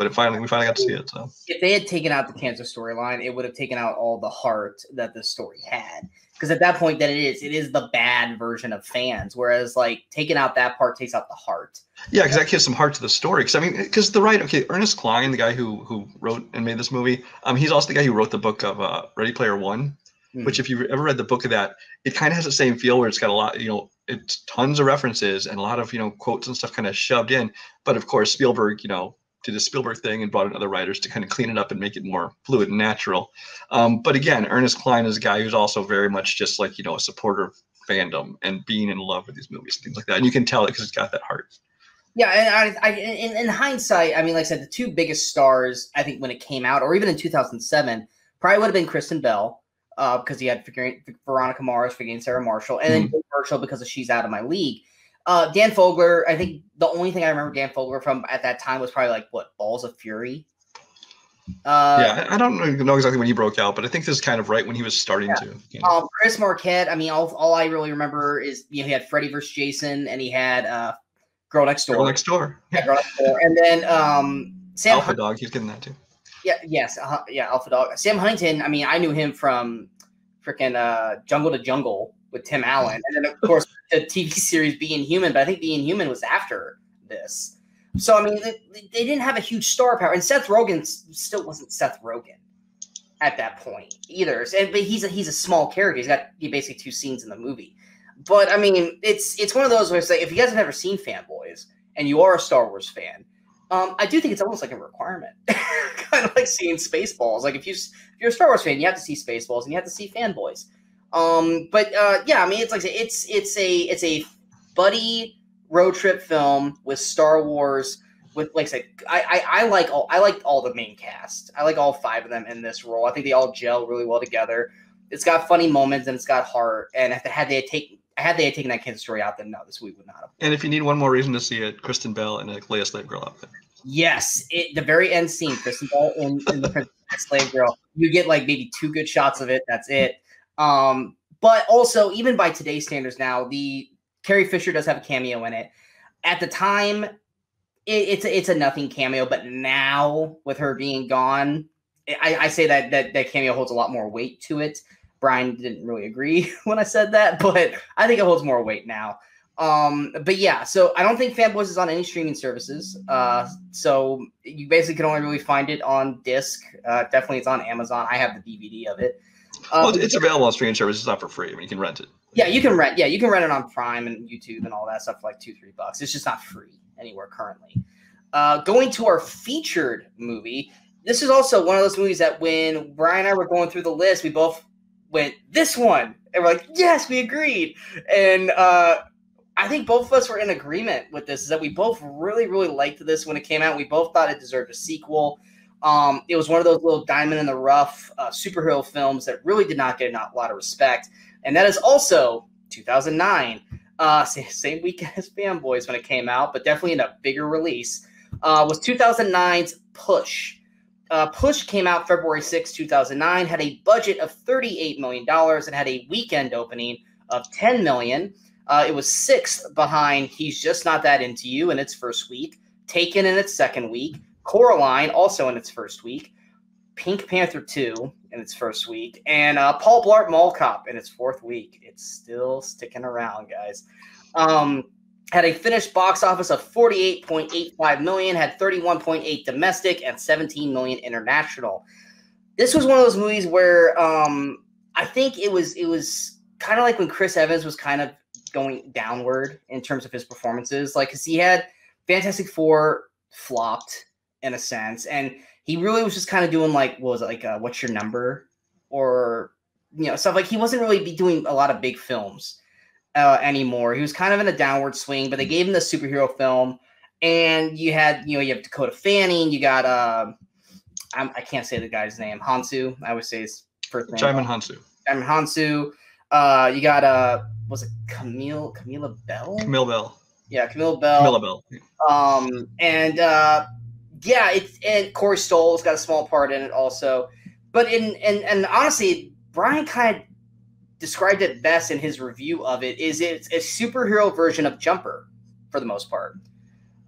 we finally got to see it. So if they had taken out the cancer storyline, it would have taken out all the heart that the story had. Because at that point, it is the bad version of fans. Whereas, like, taking out that part takes out the heart. Yeah, because that gives some heart to the story. Because I mean, because Ernest Cline, the guy who wrote and made this movie, he's also the guy who wrote the book of Ready Player One. Which, if you've ever read the book of that, it kind of has the same feel where it's got a lot, you know, it's tons of references and a lot of, you know, quotes and stuff kind of shoved in. But of course, Spielberg, you know, did the Spielberg thing and brought in other writers to kind of clean it up and make it more fluid and natural. But again, Ernest Cline is a guy who's also very much just like, you know, a supporter of fandom and being in love with these movies and things like that. And you can tell it because it's got that heart. Yeah, and in hindsight, I mean, like I said, the 2 biggest stars, I think, when it came out, or even in 2007, probably would have been Kristen Bell, because he had Veronica Mars figuring Sarah Marshall, and then Jay Marshall because of She's Out of My League. Dan Fogler, I think the only thing I remember Dan Fogler from at that time was probably like, what, Balls of Fury? Yeah, I don't know exactly when he broke out, but I think this is kind of right when he was starting Yeah. to. You know. Chris Marquette. I mean, all I really remember is he had Freddy vs. Jason, and he had Girl Next Girl Door. Next Door. Yeah, Yeah. Girl Next Door, and then Sam. Alpha Dog. He's getting that too. Yeah, yes, yeah, Alpha Dog. Sam Huntington. I mean, I knew him from freaking Jungle to Jungle with Tim Allen, and then of course the TV series Being Human. But I think Being Human was after this. So I mean, they didn't have a huge star power, and Seth Rogen still wasn't Seth Rogen at that point either. But he's a small character. He's got basically 2 scenes in the movie. But I mean, it's one of those where it's like, if you guys have never seen Fanboys and you are a Star Wars fan, I do think it's almost like a requirement, kind of like seeing Spaceballs. Like if you're a Star Wars fan, you have to see Spaceballs and you have to see Fanboys. But yeah, I mean, it's like it's a buddy road trip film with Star Wars. With like I said, I like all the main cast. I like all 5 of them in this role. I think they all gel really well together. It's got funny moments and it's got heart. And if had they taken that kid's story out, then no, this movie would not have. And if you need one more reason to see it, Kristen Bell and a Leia Slave Girl outfit. Yes, the very end scene, Kristen Bell in the Slave Girl. You get like maybe 2 good shots of it. That's it. But also, even by today's standards now, the Carrie Fisher does have a cameo in it. At the time, it's a nothing cameo, but now with her being gone, I say that cameo holds a lot more weight to it. Brian didn't really agree when I said that, but I think it holds more weight now. But yeah, so I don't think Fanboys is on any streaming services. So you basically can only really find it on disc. Definitely it's on Amazon. I have the DVD of it. Well, it's available on streaming services. It's not for free. I mean, you can rent it. Yeah, you can rent. Yeah, you can rent it on Prime and YouTube and all that stuff for like $2-3. It's just not free anywhere currently. Going to our featured movie. This is also one of those movies that when Brian and I were going through the list, we both went, this one. And we're like, yes, we agreed. And I think both of us were in agreement with this, is that we both really, really liked this when it came out. We both thought it deserved a sequel. It was one of those little diamond in the rough superhero films that really did not get a lot of respect. And that is also 2009. Same weekend as Fanboys when it came out, but definitely in a bigger release. Was 2009's Push. Push came out February 6, 2009, had a budget of $38 million and had a weekend opening of $10 million. It was 6th behind He's Just Not That Into You in its first week, Taken in its second week, Coraline also in its first week, Pink Panther 2 in its first week, and Paul Blart Mall Cop in its 4th week. It's still sticking around, guys. Had a finished box office of $48.85 million, had 31.8 domestic and 17 million international. This was one of those movies where I think it was kind of like when Chris Evans was kind of going downward in terms of his performances. Like, because he had Fantastic Four flopped in a sense, and he really was just kind of doing like, what was it, like What's Your Number? Or, stuff like he wasn't really doing a lot of big films anymore. He was kind of in a downward swing, but they gave him the superhero film, and you have Dakota Fanning, you got I can't say the guy's name, Hansu. I would say his first name. Jaimin Hansu. You got was it Camila Bell? Camille Bell. Yeah, Camila Bell. And Corey Stoll's got a small part in it also. But and honestly, Brian kind of described it best in his review of it. It's a superhero version of Jumper for the most part.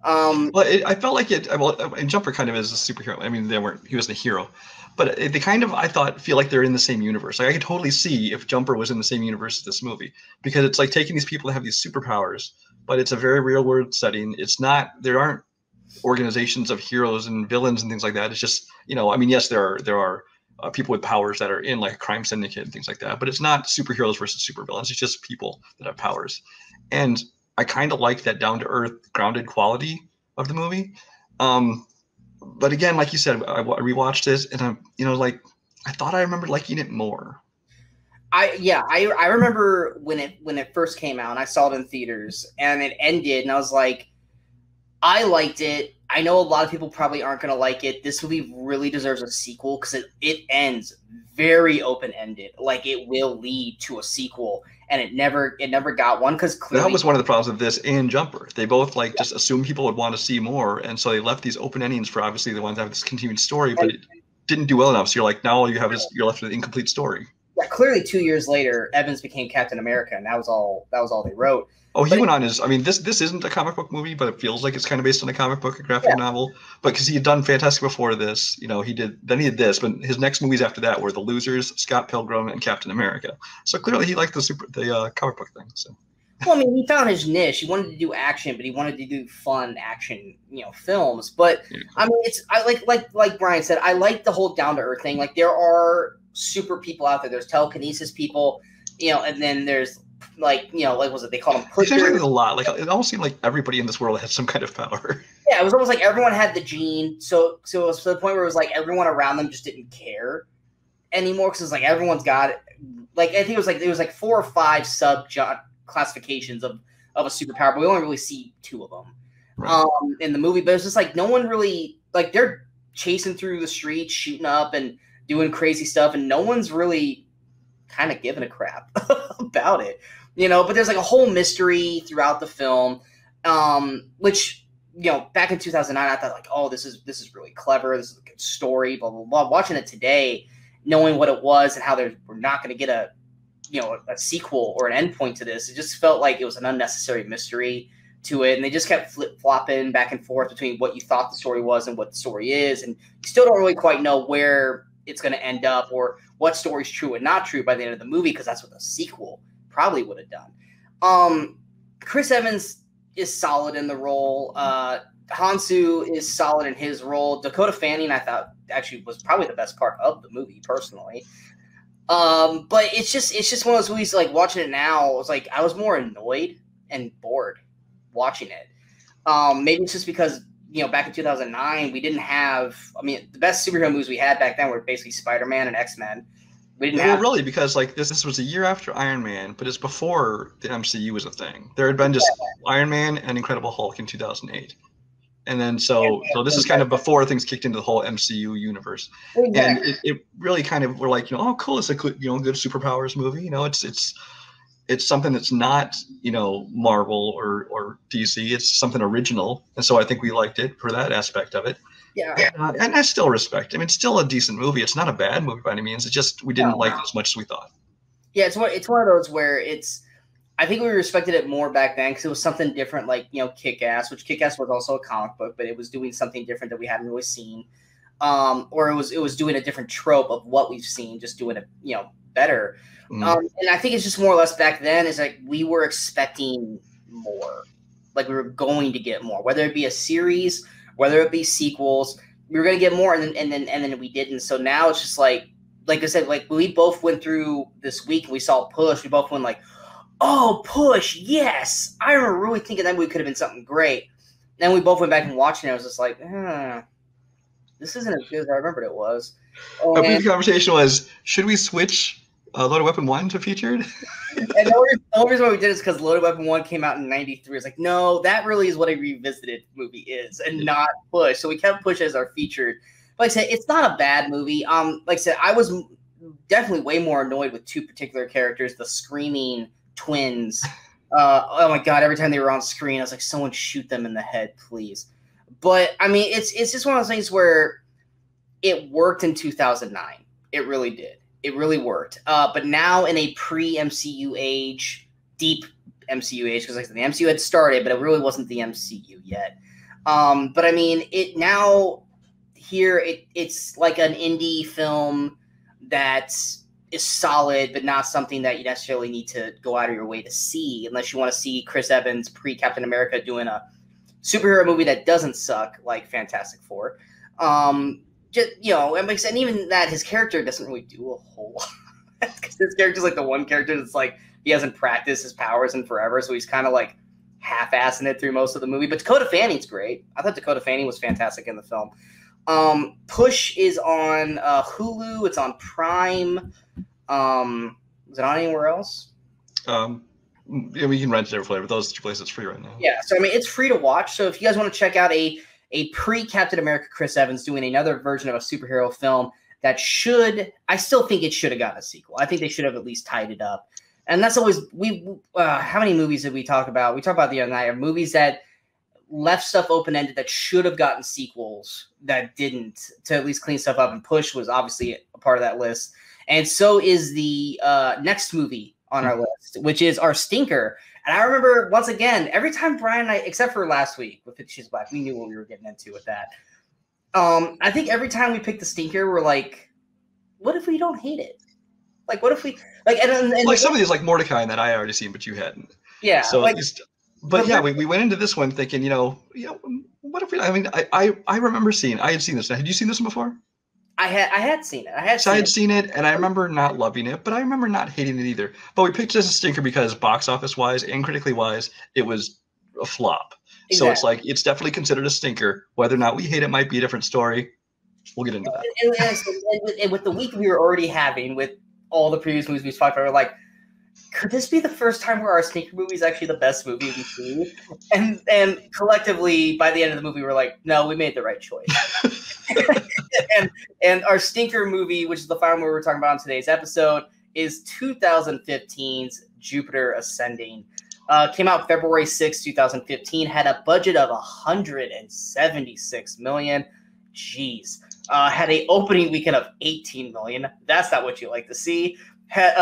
I felt like it. Well, and Jumper kind of is a superhero. I mean, he wasn't a hero, but they kind of, I thought, feel like they're in the same universe. Like I could totally see if Jumper was in the same universe as this movie, because it's like taking these people that have these superpowers, but it's a very real world setting. It's not. There aren't organizations of heroes and villains and things like that. It's just, I mean, yes, there are people with powers that are in like a crime syndicate and things like that, but it's not superheroes versus supervillains. It's just people that have powers. And I kind of like that down to earth, grounded quality of the movie. But again, like you said, I rewatched this and I thought I remembered liking it more. I remember when it first came out and I saw it in theaters and it ended and I was like, I liked it. I know a lot of people probably aren't going to like it. This movie really deserves a sequel because it ends very open-ended. Like it will lead to a sequel, and it never got one because clearly that was one of the problems with this and Jumper. They both just assumed people would want to see more, and so they left these open endings for obviously the ones that have this continued story. But didn't do well enough. So you're like, now all you have is you're left with an incomplete story. Yeah, clearly 2 years later, Evans became Captain America, and that was all they wrote. Oh, he went on his. I mean, this isn't a comic book movie, but it feels like it's kind of based on a comic book, a graphic novel. But because he had done Fantastic before this, he did this. But his next movies after that were The Losers, Scott Pilgrim, and Captain America. So clearly, he liked the comic book thing. So. Well, I mean, he found his niche. He wanted to do action, but he wanted to do fun action, films. But I mean, like Brian said, I like the whole down to earth thing. Like there are super people out there. There's telekinesis people, and then there's was it? They call them pushers. It seems like a lot. Like it almost seemed like everybody in this world had some kind of power. Yeah, it was almost like everyone had the gene. So it was to the point where it was like everyone around them just didn't care anymore because it's like everyone's got it. Like I think it was like 4 or 5 classifications of a superpower, but we only really see 2 of them in the movie. But it's just like no one really like they're chasing through the streets, shooting up and doing crazy stuff, and no one's really kind of giving a crap about it, But there's like a whole mystery throughout the film, which back in 2009, I thought like, oh, this is really clever. This is a good story. Blah blah blah. Watching it today, knowing what it was and how we're not going to get a sequel or an endpoint to this, it just felt like it was an unnecessary mystery to it, and they just kept flip-flopping back and forth between what you thought the story was and what the story is, and you still don't really quite know where it's going to end up or what story's true and not true by the end of the movie, because that's what the sequel probably would have done. Chris Evans is solid in the role. Hansu is solid in his role. Dakota Fanning, I thought, actually was probably the best part of the movie, personally. But it's just one of those movies, like, watching it now, it was like I was more annoyed and bored watching it. Maybe it's just because, back in 2009, we didn't have, I mean, the best superhero movies we had back then were basically Spider-Man and X-Men. We didn't have really, because like this was a year after Iron Man, but it's before the MCU was a thing. There had been just Iron Man and Incredible Hulk in 2008. And then so this is kind of before things kicked into the whole MCU universe. Exactly. And it really kind of, we're like, oh, cool, it's a good, good superpowers movie. It's something that's not, Marvel or DC. It's something original. And so I think we liked it for that aspect of it. Yeah. And I still respect. I mean, it's still a decent movie. It's not a bad movie by any means. It's just we didn't like it as much as we thought. Yeah, it's one of those where I think we respected it more back then because it was something different, like, Kick-Ass, which Kick-Ass was also a comic book, but it was doing something different that we hadn't really seen. Or it was doing a different trope of what we've seen, just doing it, better. And I think it's just more or less back then is like we were expecting more. Like we were going to get more, whether it be a series, whether it be sequels, we were going to get more, and then we didn't. So now it's just like I said, like we both went through this week and we saw Push. We both went like, oh, Push, yes. I remember really thinking that movie could have been something great. Then we both went back and watched it, and I was just like, this isn't as good as I remembered it was. Our brief conversation was, should we switch Loaded Weapon 1 to featured? And the only reason why we did it is because Loaded Weapon 1 came out in 93. It's like, no, that really is what a revisited movie is, and not Push. So we kept Push as our featured. But like I said, it's not a bad movie. Like I said, I was definitely way more annoyed with 2 particular characters, the screaming twins. Oh my God, every time they were on screen, I was like, someone shoot them in the head, please. But, I mean, it's just one of those things where it worked in 2009. It really did. It really worked. But now in a pre-MCU age, deep MCU age, because like the MCU had started, but it really wasn't the MCU yet. But I mean, it's like an indie film that is solid, but not something that you necessarily need to go out of your way to see, unless you want to see Chris Evans pre-Captain America doing a superhero movie that doesn't suck like Fantastic Four. Just, and even that, his character doesn't really do a whole lot. Because his character's like the one character that's like, he hasn't practiced his powers in forever, so he's kind of like half-assing it through most of the movie. But Dakota Fanning's great. I thought Dakota Fanning was fantastic in the film. Push is on Hulu. It's on Prime. Is it on anywhere else? Yeah, we can rent it everywhere, but those 2 places it's free right now. Yeah, so I mean, it's free to watch. So if you guys want to check out a pre-Captain America Chris Evans doing another version of a superhero film that I still think it should have gotten a sequel. I think they should have at least tied it up. And that's always, how many movies did we talk about? We talked about the other night of movies that left stuff open-ended that should have gotten sequels that didn't, to at least clean stuff up, and Push was obviously a part of that list. And so is the next movie on our list, which is our stinker. And I remember, once again, every time Brian and I, except for last week with 50 Shades of Black, we knew what we were getting into with that. I think every time we pick the stinker, we're like, what if we don't hate it? Like, what if we like? And like some of these, like Mordecai, and that I already seen, but you hadn't. Yeah. So like, but yeah, we went into this one thinking, what if we? I mean, I remember I had seen this. Had you seen this one before? I had seen it. I had seen it, and I remember not loving it, but I remember not hating it either. But we picked it as a stinker because box office wise and critically wise, it was a flop. Exactly. So it's like, it's definitely considered a stinker. Whether or not we hate it might be a different story. We'll get into that. And with the week we were already having with all the previous movies we talked about, we're like, could this be the first time where our stinker movie is actually the best movie we've seen? And collectively, by the end of the movie, we're like, no, we made the right choice. and our stinker movie, which is the final movie we're talking about on today's episode, is 2015's Jupiter Ascending. Came out February 6, 2015, had a budget of $176 million. Jeez. Had a opening weekend of $18 million. That's not what you like to see. Had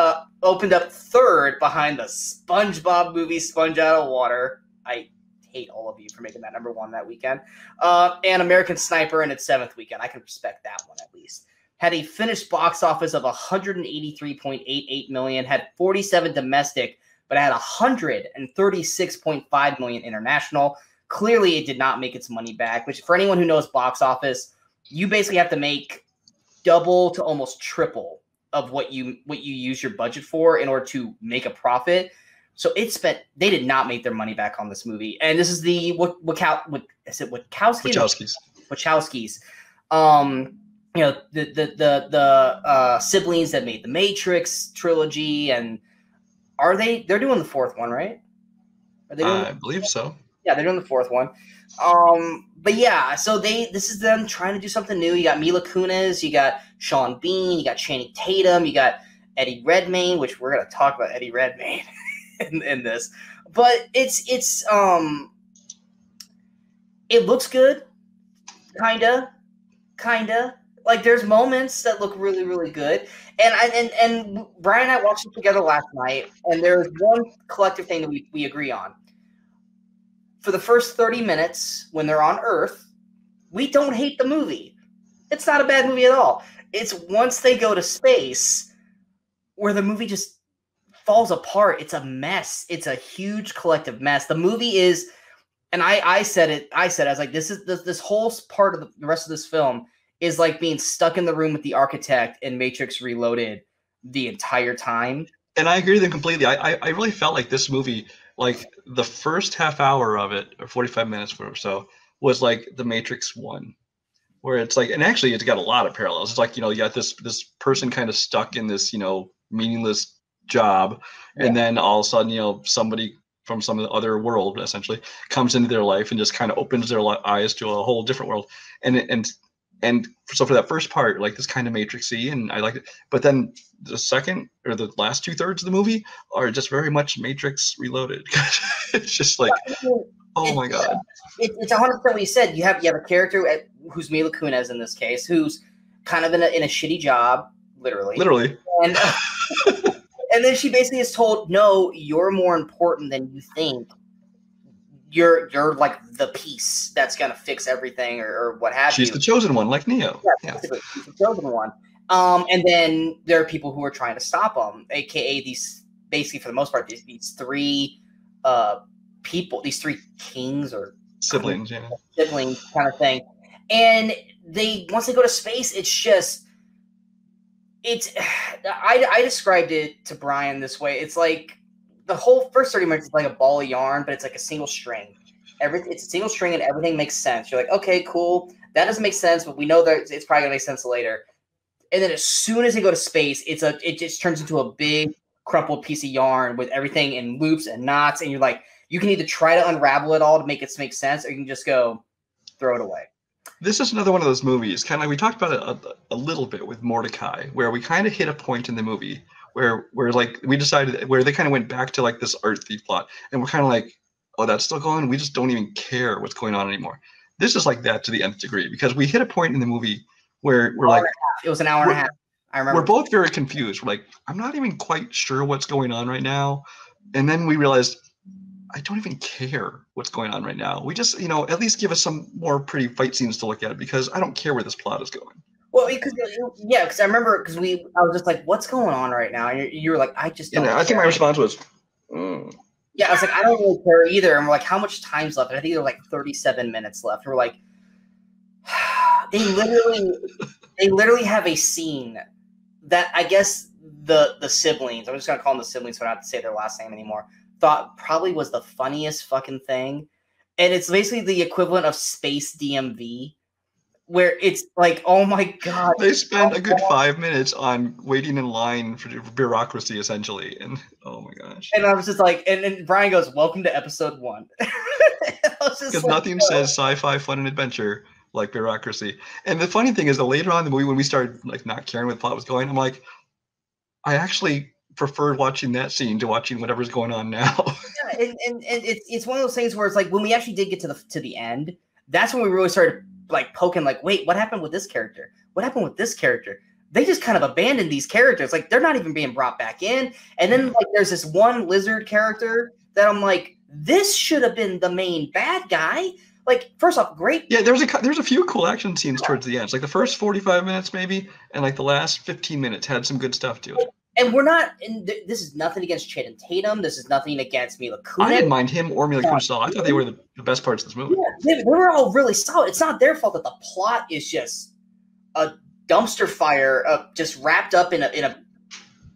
opened up third behind the SpongeBob movie, Sponge Out of Water. I hate all of you for making that number one that weekend. And American Sniper in its seventh weekend. I can respect that one at least. Had a finished box office of $183.88 million. Had 47 domestic, but had $136.5 million international. Clearly, it did not make its money back, which for anyone who knows box office, you basically have to make double to almost triple of what you use your budget for in order to make a profit. So they did not make their money back on this movie. And this is the Wachowskis? Wachowskis. The siblings that made the Matrix trilogy, and they're doing the fourth one, right? I believe so. Yeah, they're doing the fourth one. But yeah, so this is them trying to do something new. You got Mila Kunis, you got Sean Bean, you got Channing Tatum, you got Eddie Redmayne, which we're gonna talk about Eddie Redmayne in this. But it looks good, kinda. Like there's moments that look really, really good. And Brian and I watched it together last night, and there's one collective thing that we agree on. For the first 30 minutes, when they're on Earth, we don't hate the movie. It's not a bad movie at all. It's once they go to space where the movie just falls apart. It's a mess. It's a huge collective mess. The movie is, and I said it. I was like, this whole part of the rest of this film is like being stuck in the room with the architect in Matrix Reloaded the entire time. And I agree with them completely. I really felt like this movie, like the first half hour of it, or 45 minutes or so, was like the Matrix 1, where it's like, and actually it's got a lot of parallels. It's like, you got this person kind of stuck in this, meaningless job. And then all of a sudden, somebody from some other world essentially comes into their life and just kind of opens their eyes to a whole different world. And so for that first part, like this kind of Matrix-y, and I liked it. But then the second or the last 2/3 of the movie are just very much Matrix Reloaded. It's just like, oh my god! It's 100% what you said. You have a character who's Mila Kunis in this case, who's kind of in a shitty job, literally, and and then she basically is told, "No, you're more important than you think. You're like the piece that's gonna fix everything, or what have you." She's the chosen one, like Neo. Yeah. She's the chosen one. And then there are people who are trying to stop them, aka these, basically for the most part, these three people, these three kings or siblings kind of thing. And once they go to space, I described it to Brian this way. It's like the whole first 30 minutes is like a ball of yarn, but it's like a single string. It's a single string and everything makes sense. You're like, okay, cool. That doesn't make sense, but we know that it's probably gonna make sense later. And then as soon as they go to space, it just turns into a big crumpled piece of yarn with everything in loops and knots. And you're like, you can either try to unravel it all to make it make sense, or you can just go throw it away. This is another one of those movies, kind of like we talked about it a little bit with Mordecai, where we kind of hit a point in the movie where like we decided, where they kind of went back to like this art thief plot, and we're kind of like, oh, that's still going. We just don't even care what's going on anymore. This is like that to the nth degree because we hit a point in the movie where we're like, it was an hour and a half. I remember. We're both very confused. We're like, I'm not even quite sure what's going on right now. And then we realized, I don't even care what's going on right now. We just, at least give us some more pretty fight scenes to look at because I don't care where this plot is going. Well, because I remember I was just like, what's going on right now? And you were like, I just don't. I think my response was, Yeah, I was like, I don't really care either. And we're like, how much time's left? And I think there were like 37 minutes left. And we're like, they literally have a scene that I guess the siblings, I'm just gonna call them the siblings so I don't have to say their last name anymore, thought probably was the funniest fucking thing. And it's basically the equivalent of Space DMV, where it's like, oh my God. They spent a good 5 minutes on waiting in line for bureaucracy, essentially. And oh my gosh. And I was just like, and Brian goes, welcome to episode 1. Because nothing says sci-fi fun and adventure like bureaucracy. And the funny thing is that later on in the movie, when we started like not caring where the plot was going, I'm like, I actually preferred watching that scene to watching whatever's going on now. Yeah, and it's one of those things where it's like when we actually did get to the end, that's when we really started like poking, like, wait, what happened with this character? What happened with this character? They just kind of abandoned these characters. Like, they're not even being brought back in. And then like there's this one lizard character that I'm like, this should have been the main bad guy. Like, first off, great. Yeah, there's a few cool action scenes towards the end. It's like the first 45 minutes maybe, and like the last 15 minutes had some good stuff to it. And we're not. And this is nothing against Channing Tatum. This is nothing against Mila Kunis. I didn't mind him or Mila Kunis at all. I thought they were the best parts of this movie. Yeah, they were all really solid. It's not their fault that the plot is just a dumpster fire, just wrapped up in a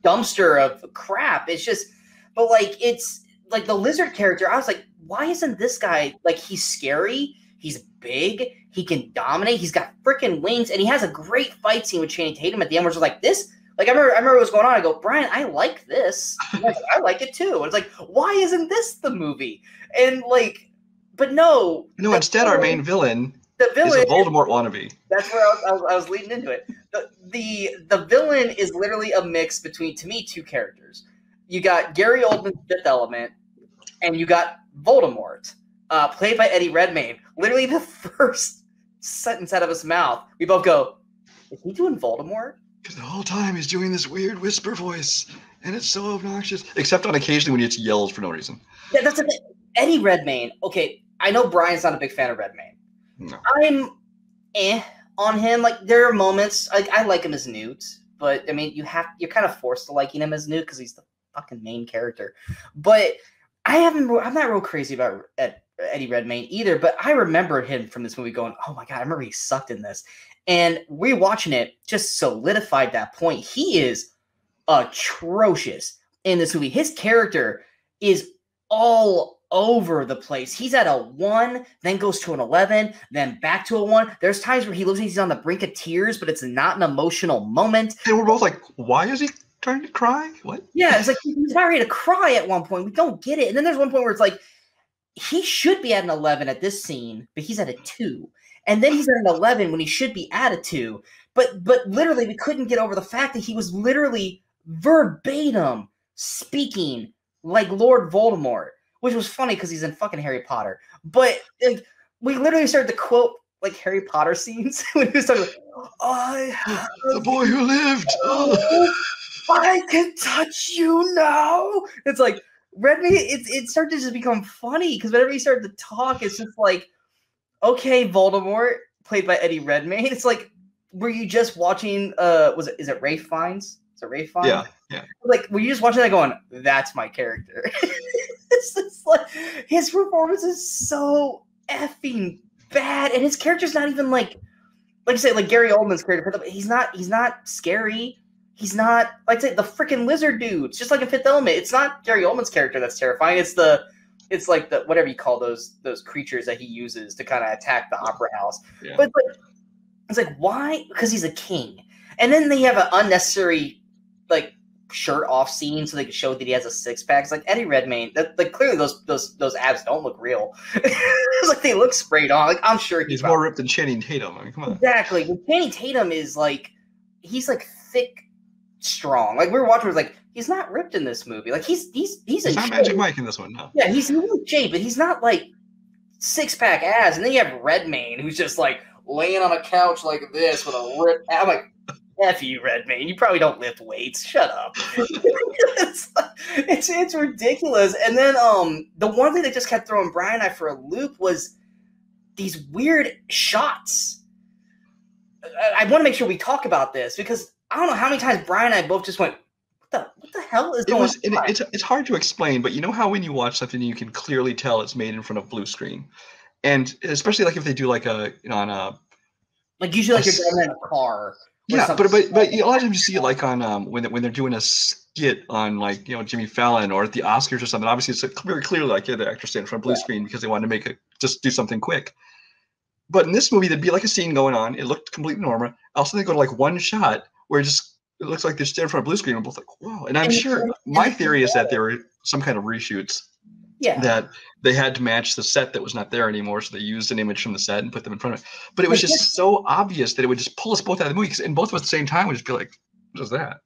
dumpster of crap. It's just, but like it's like the lizard character. I was like, why isn't this guy like? He's scary. He's big. He can dominate. He's got freaking wings, and he has a great fight scene with Channing Tatum at the end, where it's like this. Like, I remember what was going on. I go, Brian, I like this. Like, I like it too. And it's like, why isn't this the movie? And like, but no. No, instead our main villain is a Voldemort wannabe. That's where I was leading into it. The villain is literally a mix between, to me, two characters. You got Gary Oldman's Fifth Element, and you got Voldemort, played by Eddie Redmayne. Literally the first sentence out of his mouth, we both go, is he doing Voldemort? Because the whole time he's doing this weird whisper voice, and it's so obnoxious. Except on occasionally when he just yells for no reason. Yeah, that's the thing. Eddie Redmayne. Okay, I know Brian's not a big fan of Redmayne. No. I'm on him. Like, there are moments. I like him as Newt, but I mean, you're kind of forced to liking him as Newt because he's the fucking main character. But I'm not real crazy about Eddie Redmayne either. But I remember him from this movie going, oh my God, I remember he sucked in this. And rewatching it just solidified that point. He is atrocious in this movie. His character is all over the place. He's at a 1, then goes to an 11, then back to a 1. There's times where he looks like he's on the brink of tears, but it's not an emotional moment. And we're both like, why is he trying to cry? What? Yeah, it's like he's not ready to cry at one point. We don't get it. And then there's one point where it's like, he should be at an 11 at this scene, but he's at a 2. And then he's at an 11 when he should be at a 2. But literally, we couldn't get over the fact that he was literally verbatim speaking like Lord Voldemort, which was funny because he's in fucking Harry Potter. But like, we literally started to quote like Harry Potter scenes when he was talking like, the boy who lived. I can touch you now. It's like, Redmayne, it started to just become funny because whenever he started to talk, it's just like, okay, Voldemort, played by Eddie Redmayne. It's like, were you just watching, is it Ralph Fiennes? Is it Ralph Fiennes? Yeah. Like, were you just watching that going, that's my character? It's just like, his performance is so effing bad. And his character's not even like I say, like Gary Oldman's character, but he's not scary. He's not, like I say, the freaking lizard dude. It's just like in Fifth Element. It's not Gary Oldman's character that's terrifying. It's like the whatever you call those creatures that he uses to kind of attack the opera house. Yeah. But it's like why? Because he's a king. And then they have an unnecessary like shirt off scene so they can show that he has a 6-pack. It's like Eddie Redmayne. Like clearly those abs don't look real. It's like they look sprayed on. Like I'm sure he's more ripped than Channing Tatum. I mean, come on. Exactly. But Channing Tatum is like he's like thick strong. Like we were watching, it was like he's not ripped in this movie. Like he's in not shape. Magic Mike in this one, no. Yeah, he's in shape, but he's not like 6-pack abs. And then you have Redmayne, who's just like laying on a couch like this with a rip. I'm like, F you, Redmayne. You probably don't lift weights. Shut up. it's ridiculous. And then the one thing that just kept throwing Brian and I for a loop was these weird shots. I want to make sure we talk about this because I don't know how many times Brian and I both just went, what the hell is going on? It's hard to explain, but you know how when you watch something you can clearly tell it's made in front of blue screen, and especially like if they do like a on a like usually like you're driving in a car. Yeah, but a lot of times you see it like on when they're doing a skit on like Jimmy Fallon or at the Oscars or something. Obviously, it's very clearly like the actors stand in front of blue screen because they wanted to just do something quick. But in this movie, there'd be like a scene going on. It looked completely normal. Also, they go to like one shot where it looks like they're standing in front of blue screen. I'm both like, whoa. And I'm sure my theory is that there were some kind of reshoots. Yeah. That they had to match the set that was not there anymore, so they used an image from the set and put them in front of it. But it was just so obvious that it would just pull us both out of the movie, and both of us at the same time would just be like, "What is that?"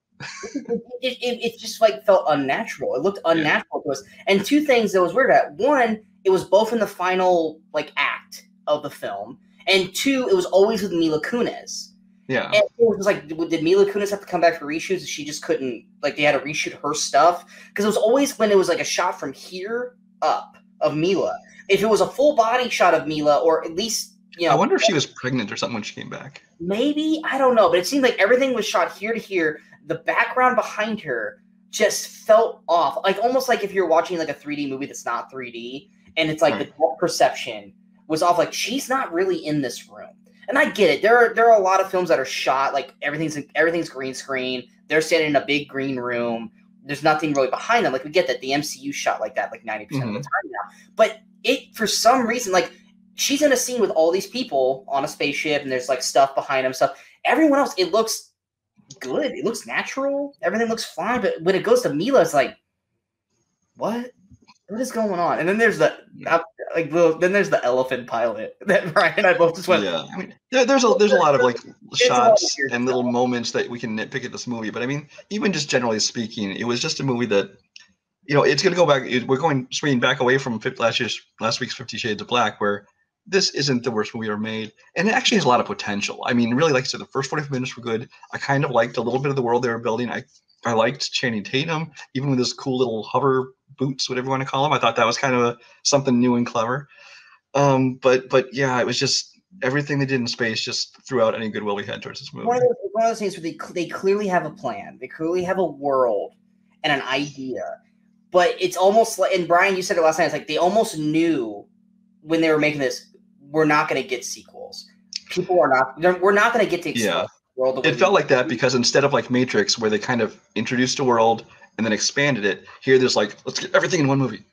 It just like felt unnatural. It looked unnatural to us. And two things that was weird about it. One, it was both in the final like act of the film, and two, it was always with Mila Kunis. Yeah. And it was like, did Mila Kunis have to come back for reshoots? She just couldn't, like, they had to reshoot her stuff? Because it was always when it was like a shot from here up of Mila. If it was a full body shot of Mila, or at least, I wonder if she was pregnant or something when she came back. Maybe, I don't know, but it seemed like everything was shot here to here. The background behind her just felt off, like almost like if you're watching like a 3D movie that's not 3D, and it's like the depth perception was off. Like she's not really in this room. And I get it. There are a lot of films that are shot like everything's green screen. They're standing in a big green room. There's nothing really behind them. Like we get that the MCU shot like that like 90% of the time now. But it for some reason, like she's in a scene with all these people on a spaceship, and there's like stuff behind them. Stuff. Everyone else, it looks good. It looks natural. Everything looks fine. But when it goes to Mila, it's like, what? What is going on? And then there's the elephant pilot that Brian and I both just went. Yeah, I mean, there's a lot of like shots and little moments that we can nitpick at this movie. But I mean, even just generally speaking, it was just a movie that, it's going to go back. We're going swinging back away from last week's 50 Shades of Black, where this isn't the worst movie ever made, and it actually has a lot of potential. I mean, really, like I said, the first 45 minutes were good. I kind of liked a little bit of the world they were building. I liked Channing Tatum, even with his cool little hover boots, whatever you want to call them. I thought that was kind of something new and clever. But yeah, it was just everything they did in space just threw out any goodwill we had towards this movie. One of those things where they clearly have a plan. They clearly have a world and an idea. But it's almost like, and Brian, you said it last night, it's like they almost knew when they were making this, we're not going to get sequels. We're not going to get to explore the world. It felt like that because instead of like Matrix, where they kind of introduced a world and then expanded it, here there's like, let's get everything in one movie.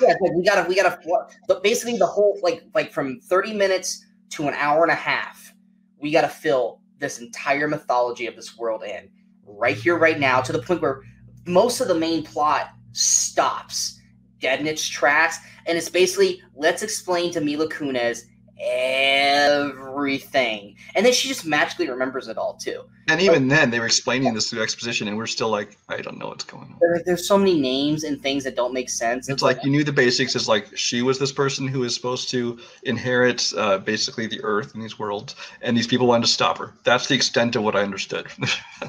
Yeah, like we gotta. But basically, the whole like from 30 minutes to an hour and a half, we gotta fill this entire mythology of this world in right here, right now, to the point where most of the main plot stops dead in its tracks, and it's basically let's explain to Mila Kunis everything, and then she just magically remembers it all too. And even then, they were explaining this through exposition, and we're still like, I don't know what's going on. There's so many names and things that don't make sense. It's like you knew the basics. Is like she was this person who is supposed to inherit basically the Earth and these worlds, and these people wanted to stop her. That's the extent of what I understood.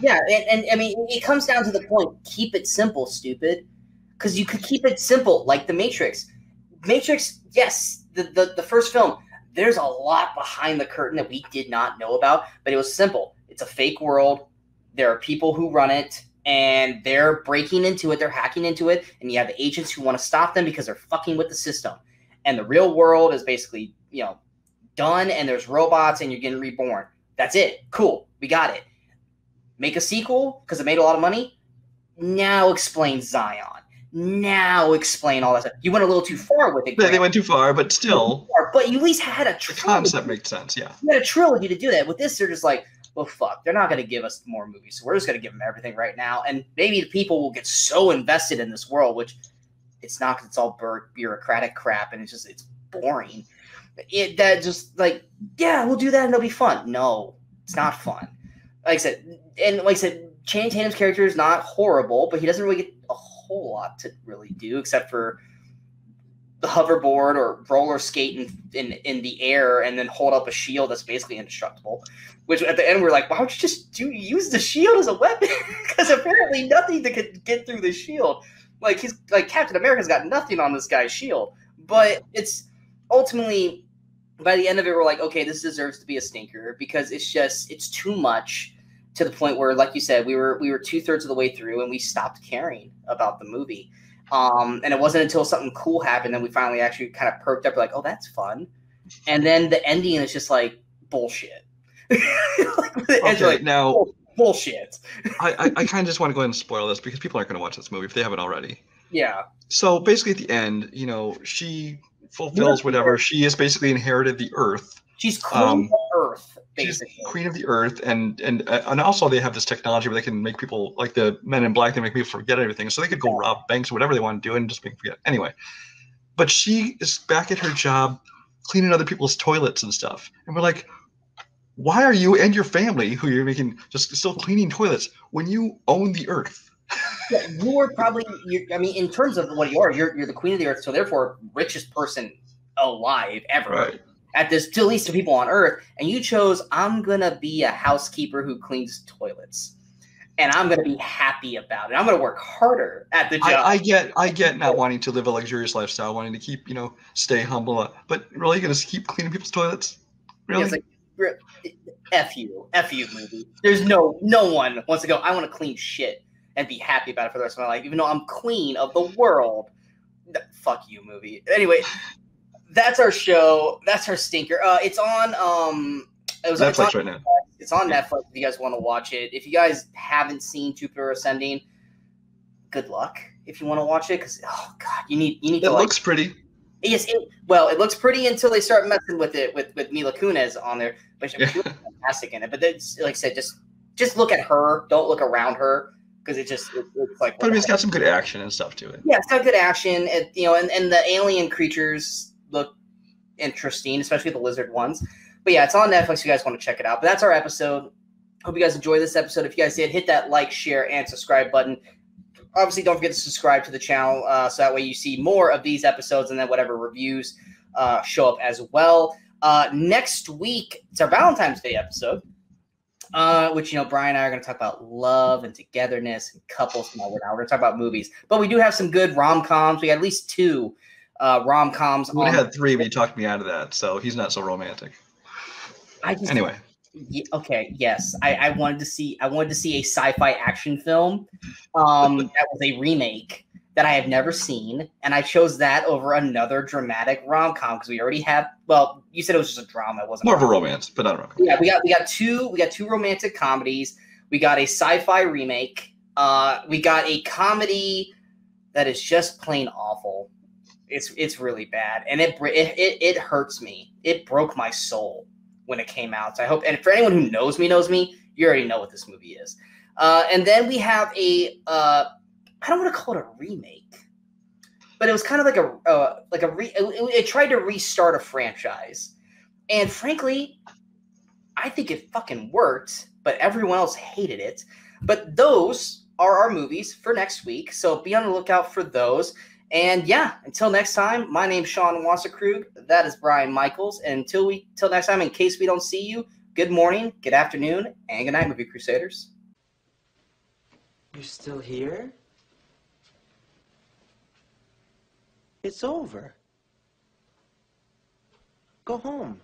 Yeah, and I mean, it comes down to the point: keep it simple, stupid. Because you could keep it simple, like The Matrix. Matrix, yes, the first film. There's a lot behind the curtain that we did not know about, but it was simple. It's a fake world. There are people who run it, and they're breaking into it. They're hacking into it, and you have the agents who want to stop them because they're fucking with the system. And the real world is basically, done, and there's robots, and you're getting reborn. That's it. Cool. We got it. Make a sequel because it made a lot of money. Now explain Zion. Now explain all that stuff. You went a little too far with it. They went too far, but still. But you at least had a trilogy. The concept makes sense, yeah. You had a trilogy to do that. With this, they're just like, well, fuck. They're not going to give us more movies, so we're just going to give them everything right now. And maybe the people will get so invested in this world, which it's not because it's all bureaucratic crap, and it's boring. That just like, yeah, we'll do that and it'll be fun. No, it's not fun. Like I said, Channing Tatum's character is not horrible, but he doesn't really get a whole lot to really do except for the hoverboard or roller skate in the air and then hold up a shield that's basically indestructible. Which at the end we're like, why would you just use the shield as a weapon? Because apparently nothing that could get through the shield. Like he's like Captain America's got nothing on this guy's shield. But it's ultimately by the end of it we're like, okay, this deserves to be a stinker because it's too much to the point where, like you said, we were 2/3 of the way through and we stopped caring about the movie. And it wasn't until something cool happened that we finally actually kind of perked up. Like, oh, that's fun. And then the ending is just like bullshit. Okay, now bullshit. I kind of just want to go ahead and spoil this because people aren't going to watch this movie if they haven't already. Yeah. So basically, at the end, she fulfills whatever. She has basically inherited the Earth. She's queen of Earth, basically. She's queen of the Earth, and also they have this technology where they can make people, like the Men in Black, they make people forget everything. So they could go rob banks or whatever they want to do and just make forget. Anyway, but she is back at her job cleaning other people's toilets and stuff. And we're like, why are you and your family, who you're making, just still cleaning toilets when you own the Earth? Yeah, you are probably, I mean, in terms of what you are, you're the queen of the Earth, so therefore richest person alive ever. Right. At least to people on Earth, and you chose, I'm gonna be a housekeeper who cleans toilets, and I'm gonna be happy about it. I'm gonna work harder at the job. I get not wanting to live a luxurious lifestyle, wanting to keep, stay humble, but really gonna keep cleaning people's toilets? Really? Yeah, it's like, F you, movie. There's no one wants to go, I want to clean shit and be happy about it for the rest of my life, even though I'm queen of the world. Fuck you, movie. Anyway. That's our show. That's our stinker. It's on Netflix right now. It's on Netflix if you guys want to watch it. If you guys haven't seen Jupiter Ascending, good luck if you want to watch it because you need to. It looks pretty. Yes, it looks pretty until they start messing with it with Mila Kunis on there. But she's fantastic in it. But it's, like I said, just look at her. Don't look around her. Because it's like. But I mean, it's got some good action and stuff to it. Yeah, it's got good action. And the alien creatures look interesting, especially the lizard ones. But yeah, it's on Netflix if you guys want to check it out. But that's our episode. Hope you guys enjoyed this episode. If you guys did, hit that like, share, and subscribe button. Obviously, don't forget to subscribe to the channel so that way you see more of these episodes and then whatever reviews show up as well. Next week, it's our Valentine's Day episode, which, Brian and I are going to talk about love and togetherness and couples. We're going to talk about movies. But we do have some good rom-coms. We got at least 2 rom-coms. We had 3, but he talked me out of that, so he's not so romantic. Anyway. Okay, yes. I wanted to see a sci-fi action film that was a remake that I have never seen, and I chose that over another dramatic rom-com because we already have. Well, you said it was just a drama. It wasn't more of a romance, but not a rom-com. Yeah, we got two romantic comedies. We got a sci-fi remake. We got a comedy that is just plain awful. It's really bad, and it hurts me. It broke my soul when it came out. So I hope, and for anyone who knows me, you already know what this movie is. And then we have I don't want to call it a remake, but it was kind of like it tried to restart a franchise. And frankly, I think it fucking worked, but everyone else hated it. But those are our movies for next week. So be on the lookout for those. And yeah, until next time, my name's Sean Wasserkrug. That is Brian Michaels. And until next time, in case we don't see you, good morning, good afternoon, and good night, Movie Crusaders. You're still here? It's over. Go home.